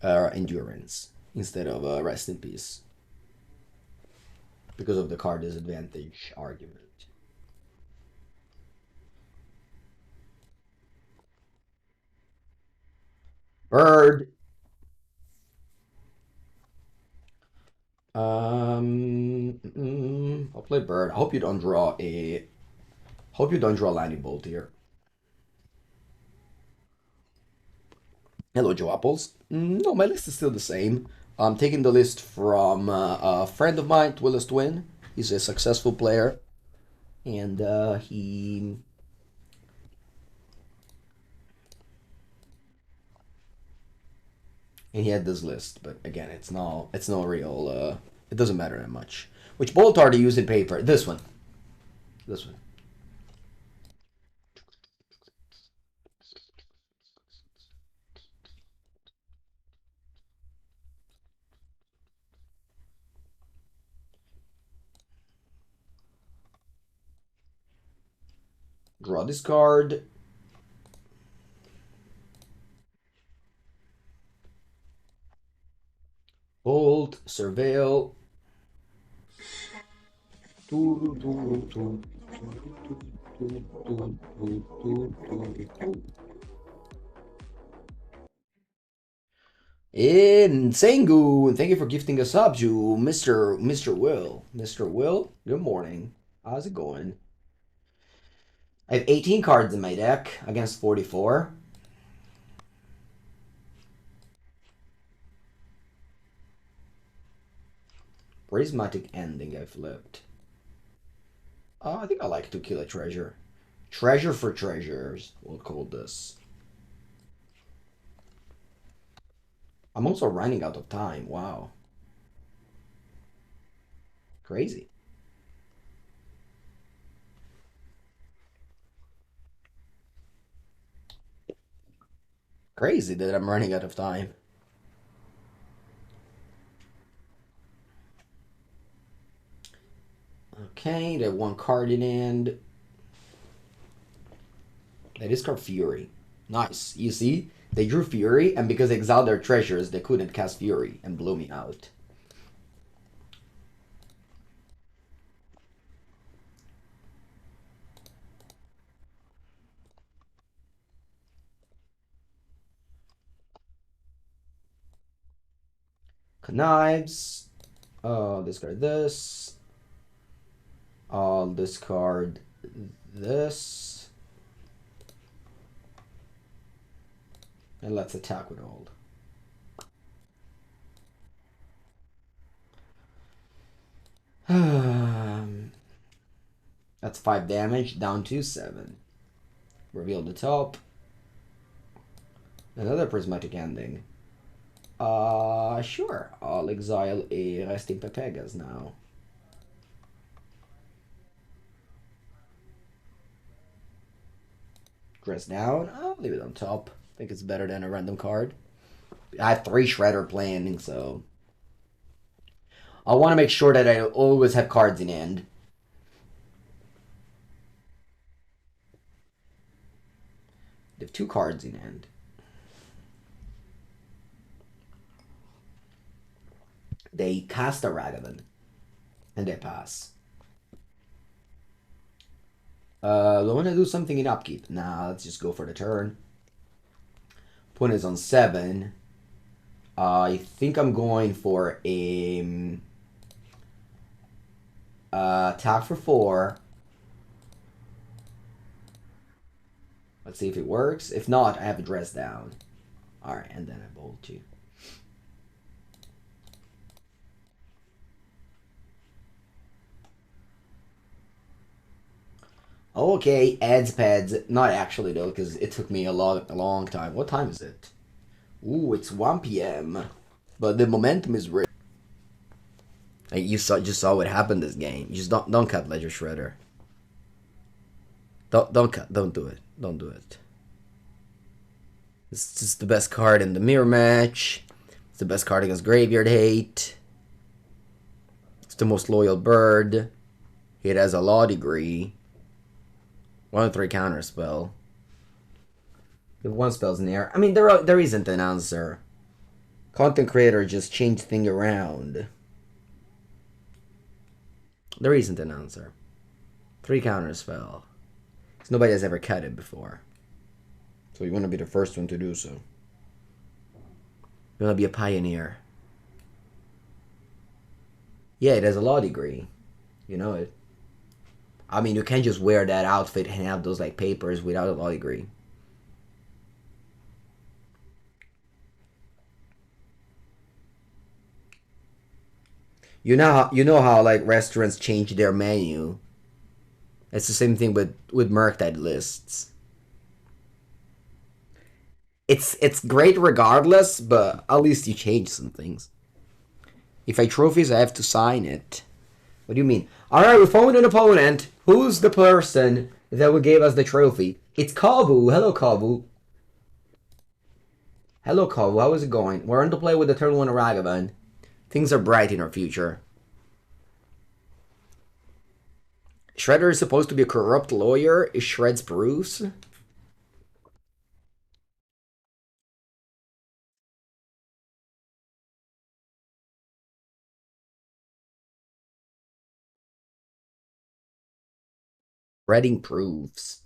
Speaker 1: Endurance instead of Rest in Peace. Because of the card disadvantage argument. Bird. I'll play Bird. I hope you don't draw a... Hope you don't draw a Lightning Bolt here. Hello, Joe Apples. No, my list is still the same. I'm taking the list from a friend of mine, Twillis Twin. He's a successful player. And he... And he had this list, but again, it's no real. It doesn't matter that much. Which bolt are to use in paper? This one. This one. Draw this card. Bolt, Surveil. And Sengu, thank you for gifting us up, you Mr. Will. Mr. Will, good morning. How's it going? I have 18 cards in my deck against 44. Prismatic Ending I flipped. I think I like to kill a treasure. Treasure for treasures, we'll call this. I'm also running out of time. Wow. Crazy. Crazy that I'm running out of time. Okay, they have one card in hand. They discard Fury. Nice. You see? They drew Fury, and because they exiled their treasures, they couldn't cast Fury and blew me out. Knives. Discard this. I'll discard this. And let's attack with hold. That's 5 damage, down to 7. Reveal the top. Another Prismatic Ending. Sure. I'll exile a Resting Pepegas now. Dress down. I'll leave it on top. I think it's better than a random card. I have 3 Shredder planning, so I want to make sure that I always have cards in hand. They have 2 cards in hand. They cast a Ragavan. And they pass. Do I want to do something in upkeep? Nah, let's just go for the turn. Opponent is on 7. I think I'm going for a attack for 4. Let's see if it works. If not, I have a dress down. Alright, and then I bolt you. Okay, adds pads. Not actually though, because it took me a long time. What time is it? Ooh, it's 1 p.m. But the momentum is real. Like you just saw what happened this game. You just don't cut Ledger Shredder. Don't cut. Don't do it. Don't do it. It's just the best card in the mirror match. It's the best card against Graveyard Hate. It's the most loyal bird. It has a law degree. 1/3 counterspell. With 1 Spell Snare. I mean, there isn't an answer. Content creator just changed things around. There isn't an answer. 3 counterspell. Because nobody has ever cut it before. So you want to be the first one to do so. You want to be a pioneer. Yeah, it has a law degree. You know it. I mean, you can't just wear that outfit and have those like papers without a law degree. You know how like restaurants change their menu. It's the same thing with Murktide lists. It's great regardless, but at least you change some things. If I trophies, I have to sign it. What do you mean? Alright, we found an opponent. Who's the person that would give us the trophy? It's Kabu. Hello, Kabu. Hello, Kabu. How is it going? We're on to play with the turn 1 Ragavan. Things are bright in our future. Shredder is supposed to be a corrupt lawyer. Is Shreds Bruce? Shredding proofs.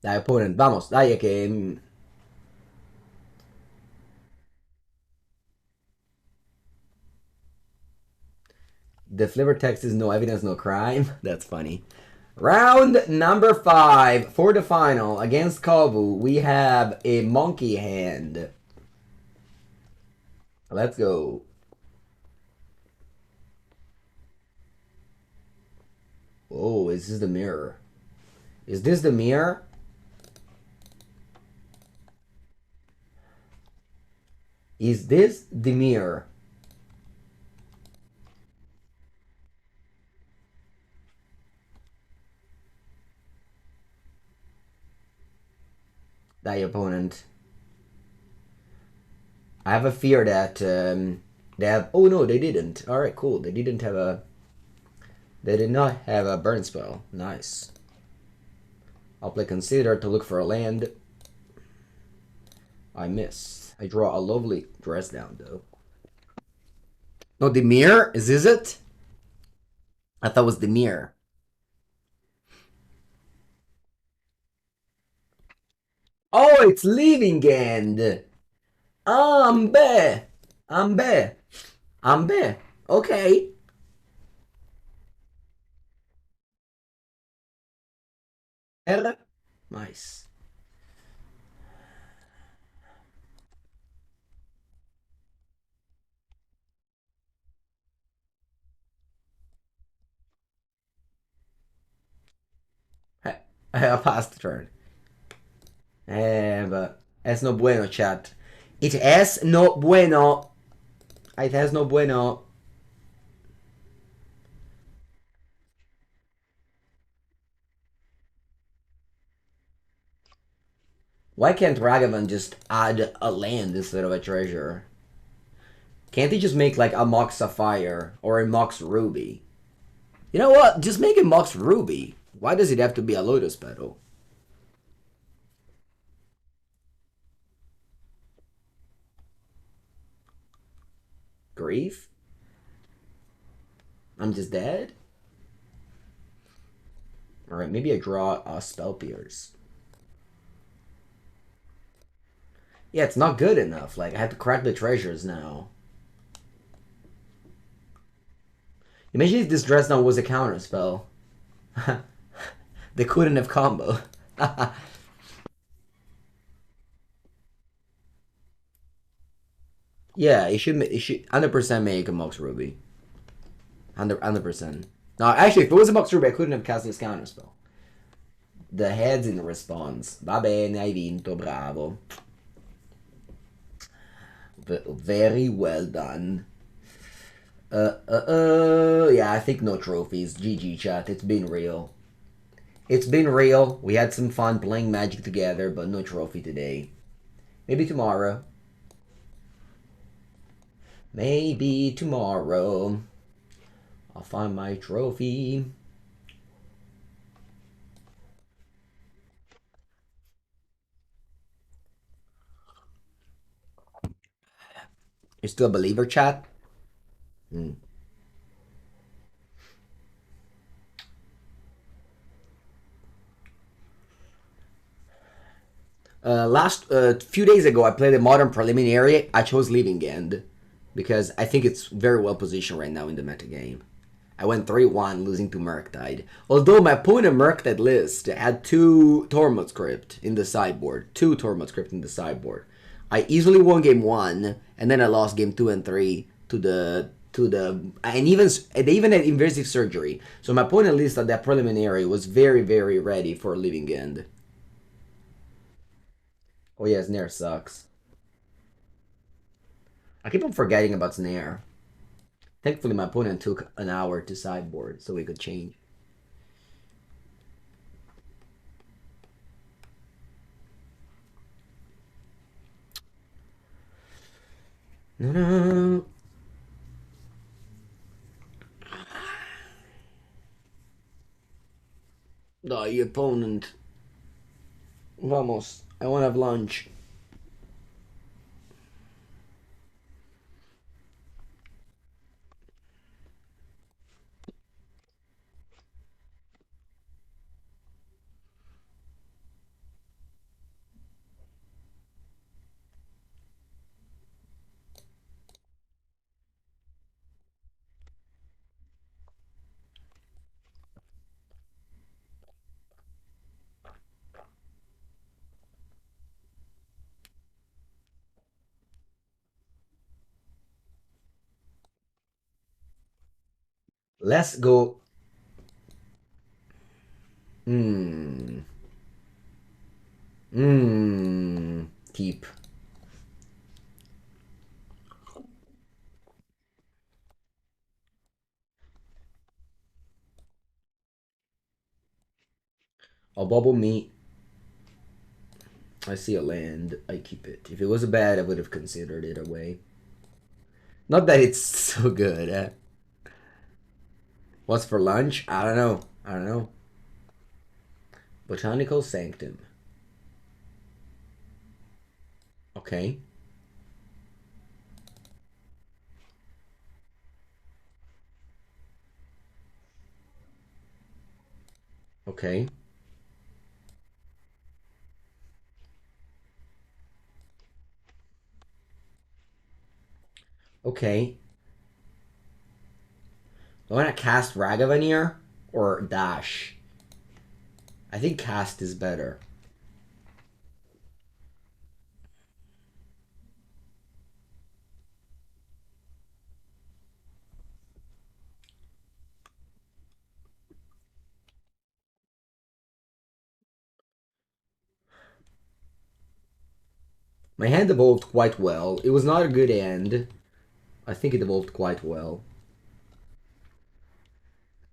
Speaker 1: Dai, opponent, vamos, dai che... The flavor text is no evidence, no crime. That's funny. Round number 5 for the final. Against Kabu, we have a monkey hand. Let's go. Oh, is this the mirror? Is this the mirror? Is this the mirror? That opponent. I have a fear that they have... Oh no, they didn't. Alright, cool. They didn't have a... They did not have a burn spell. Nice. I'll play Consider to look for a land. I miss. I draw a lovely dress down though. No, the mirror? Is this it? I thought it was the mirror. Oh, it's Living End. Ambe. Ambe. Ambe. Okay. R. Nice. I passed the turn. But es no bueno, chat. It es no bueno. It has no bueno. Why can't Ragavan just add a land instead of a treasure? Can't he just make like a Mox Sapphire or a Mox Ruby? You know what? Just make a Mox Ruby. Why does it have to be a Lotus Petal? Grief? I'm just dead? Alright, maybe I draw a Spell Pierce. Yeah, it's not good enough. Like, I have to crack the treasures now. Imagine if this Dreadnought was a counterspell. They couldn't have combo. Yeah, it should 100% make a Mox Ruby. 100%. No, actually, if it was a Mox Ruby, I couldn't have cast this counterspell. The head's in response. Va bene, hai vinto, bravo. Very well done. Yeah, I think no trophies. GG, chat. It's been real. It's been real. We had some fun playing Magic together, but no trophy today. Maybe tomorrow. Maybe tomorrow. I'll find my trophy. You're still a believer, chat? Hmm. Last few days ago, I played a modern preliminary. I chose Living End because I think it's very well positioned right now in the meta game. I went 3-1, losing to Murktide. Although my opponent Murktide list had 2 Tormod script in the sideboard. 2 Tormod script in the sideboard. I easily won game 1, and then I lost game 2 and 3 to the and even they even had invasive surgery. So my opponent list at that preliminary was very ready for Living End. Oh yeah, Snare sucks. I keep on forgetting about Snare. Thankfully, my opponent took an hour to sideboard, so we could change. No, no. The opponent. Vamos. I want to have lunch. Let's go. Hmm. Hmm. Keep. I'll bubble me. I see a land. I keep it. If it was a bad, I would have considered it away. Not that it's so good. What's for lunch? I don't know. I don't know. Botanical Sanctum. Okay. Okay. Okay. Do I want to cast Ragavan here? Or Dash? I think cast is better. My hand evolved quite well. It was not a good end. I think it evolved quite well.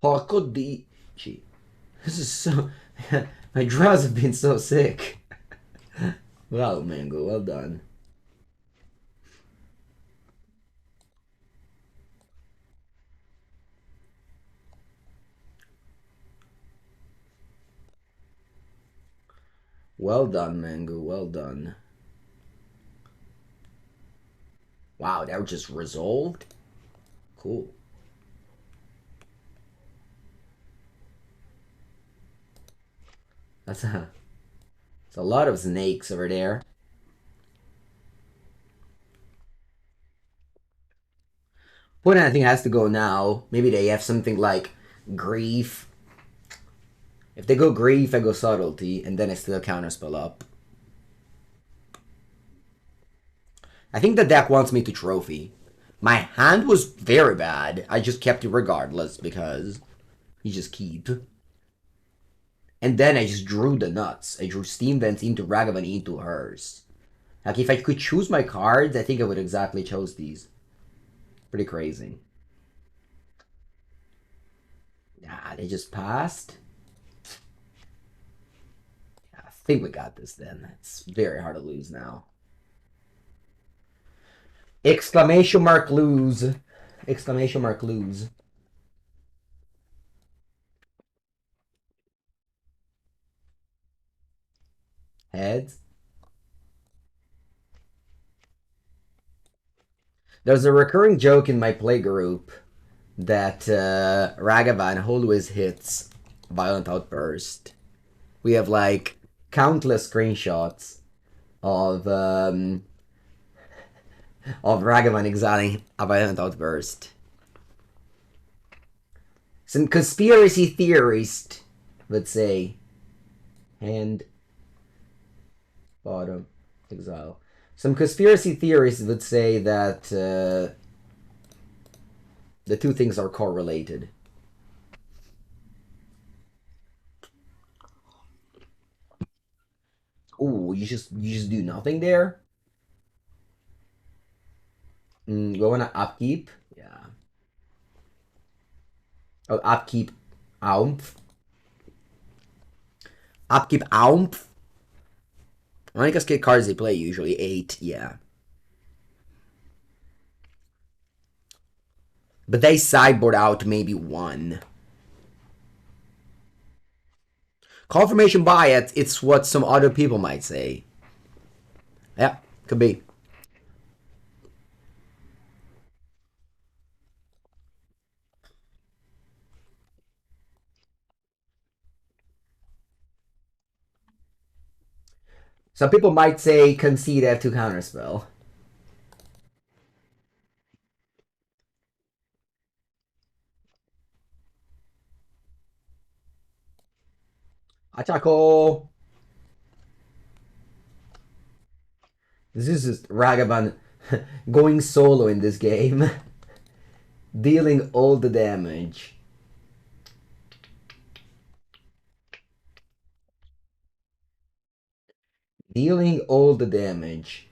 Speaker 1: Porco di... Gee. This is so... My draws have been so sick. Well, Mango, well done. Well done, Mango, well done. Wow, that just resolved? Cool. That's a lot of snakes over there. Point I think has to go now. Maybe they have something like Grief. If they go Grief, I go Subtlety, and then I still Counterspell up. I think the deck wants me to Trophy. My hand was very bad. I just kept it regardless because you just keep. And then I just drew the nuts. I drew Steam Vents into Ragavan into hers. Like, if I could choose my cards, I think I would exactly chose these. Pretty crazy. Ah, they just passed. I think we got this then. It's very hard to lose now. Exclamation mark lose. Exclamation mark lose. Heads. There's a recurring joke in my play group that Ragavan always hits Violent Outburst. We have like countless screenshots of Ragavan exiling a Violent Outburst. Some conspiracy theorist would say, and bottom exile. Some conspiracy theorists would say that the two things are correlated. Ooh, you just do nothing there. Go on upkeep. Yeah. Oh, upkeep. Aumph. Upkeep Aumph. How many cascade cards they play usually? 8. Yeah. But they sideboard out maybe 1. Confirmation bias, it's what some other people might say. Yeah, could be. Some people might say concede F2 counterspell. Achako! This is just Ragavan going solo in this game. Dealing all the damage. Dealing all the damage.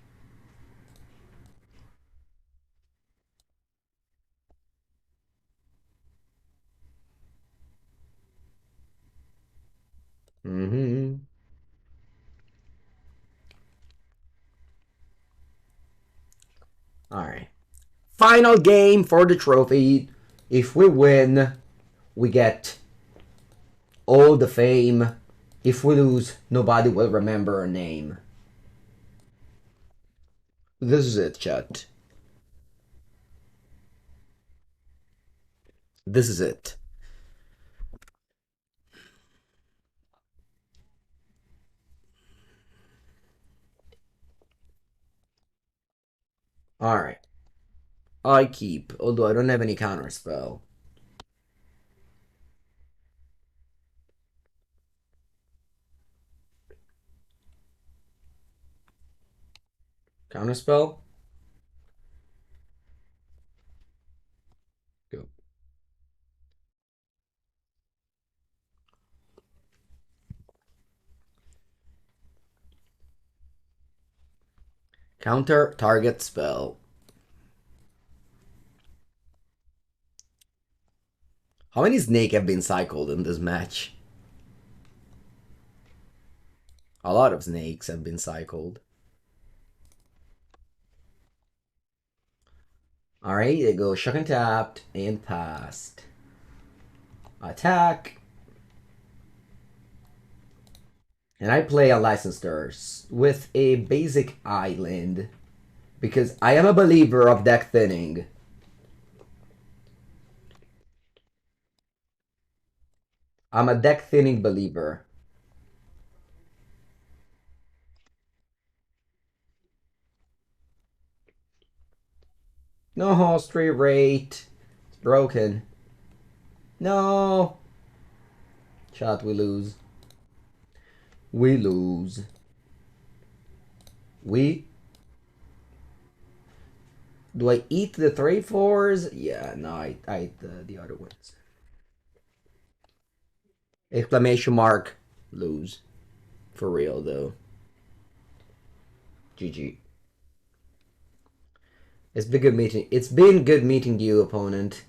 Speaker 1: Mm-hmm. Alright. Final game for the trophy. If we win, we get all the fame. If we lose, nobody will remember our name. This is it, chat. This is it. Alright. I keep, although I don't have any counterspell. Counterspell? Go. Counter target spell. How many snake have been cycled in this match? A lot of snakes have been cycled. Alright, they go shock and tapped and passed. Attack. And I play Unlicensed Earth with a basic island. Because I am a believer of deck thinning. I'm a deck thinning believer. No, straight rate. It's broken. No. Shot, we lose. We lose. Do I eat the 3/4s? Yeah, no, I eat the other ones. Exclamation mark. Lose. For real, though. GG. It's been good meeting. It's been good meeting you, opponent.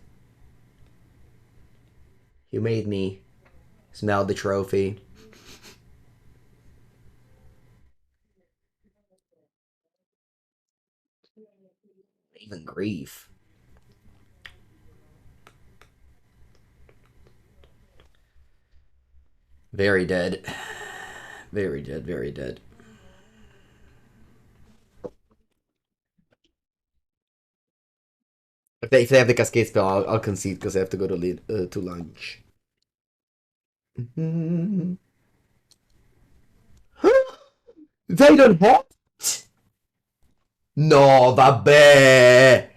Speaker 1: You made me smell the trophy. Even grief. Very dead. Very dead, very dead. If they have the cascade spell, I'll concede because I have to go to lunch. They don't have it? No, vabbè!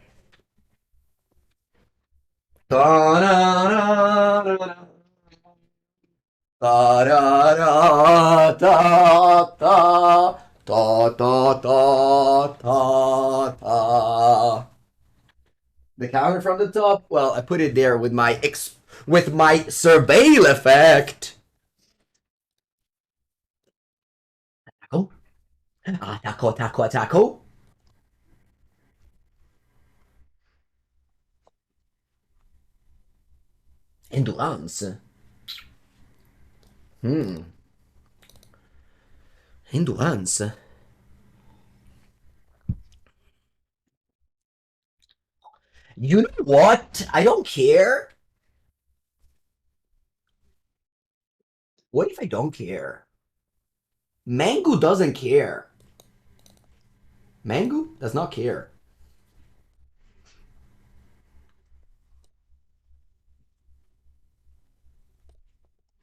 Speaker 1: The counter from the top. Well, I put it there with my surveil effect. Attacco. Attacco, attacco, attacco. Endurance. Endurance. You know what? I don't care. What if I don't care? Mangu doesn't care. Mangu does not care.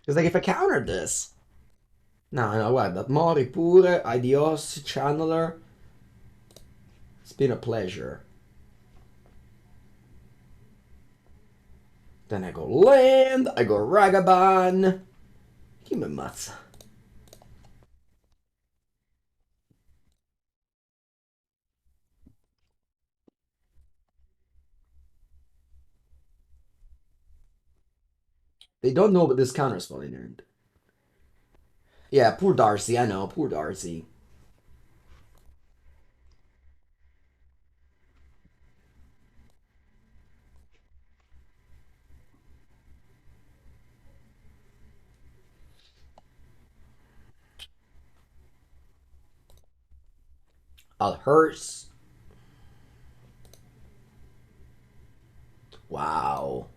Speaker 1: It's like if I countered this. No, guarda, Mori pure, Adios, Channeler. It's been a pleasure. Then I go land, I go Ragavan. Give me mazza. They don't know about this counterspell in there. Yeah, poor Darcy, I know, poor Darcy. Hearse. Wow.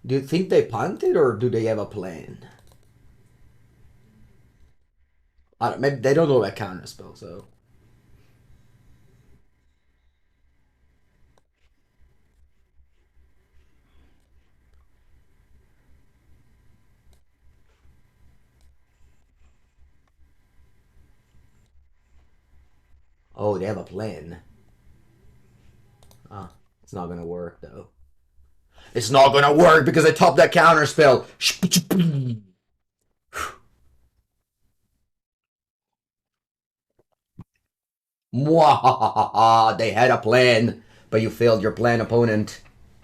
Speaker 1: Do you think they punted or do they have a plan? I don't, maybe they don't know about counterspell, so. Oh, they have a plan. Ah, it's not gonna work though. It's not gonna work because I topped that counterspell. Mwahaha! They had a plan, but you failed your plan, opponent.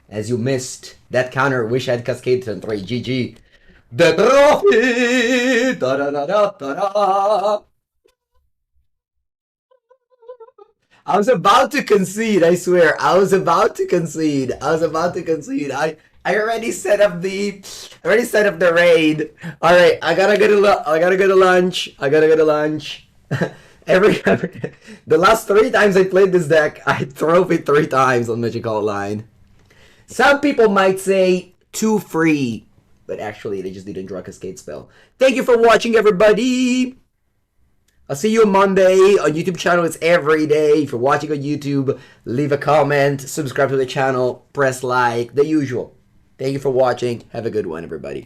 Speaker 1: As you missed that counter, wish I had Cascade turn 3. GG. The trophy! Da -da -da -da -da -da. I was about to concede, I swear. I was about to concede. I already set up the raid. Alright, I gotta go to lunch. The last 3 times I played this deck, I drove it 3 times on Magic Online. Some people might say too free, but actually they just didn't draw a Cascade spell. Thank you for watching, everybody. I'll see you on Monday. On YouTube channel, it's every day. If you're watching on YouTube, leave a comment, subscribe to the channel, press like, the usual. Thank you for watching. Have a good one, everybody.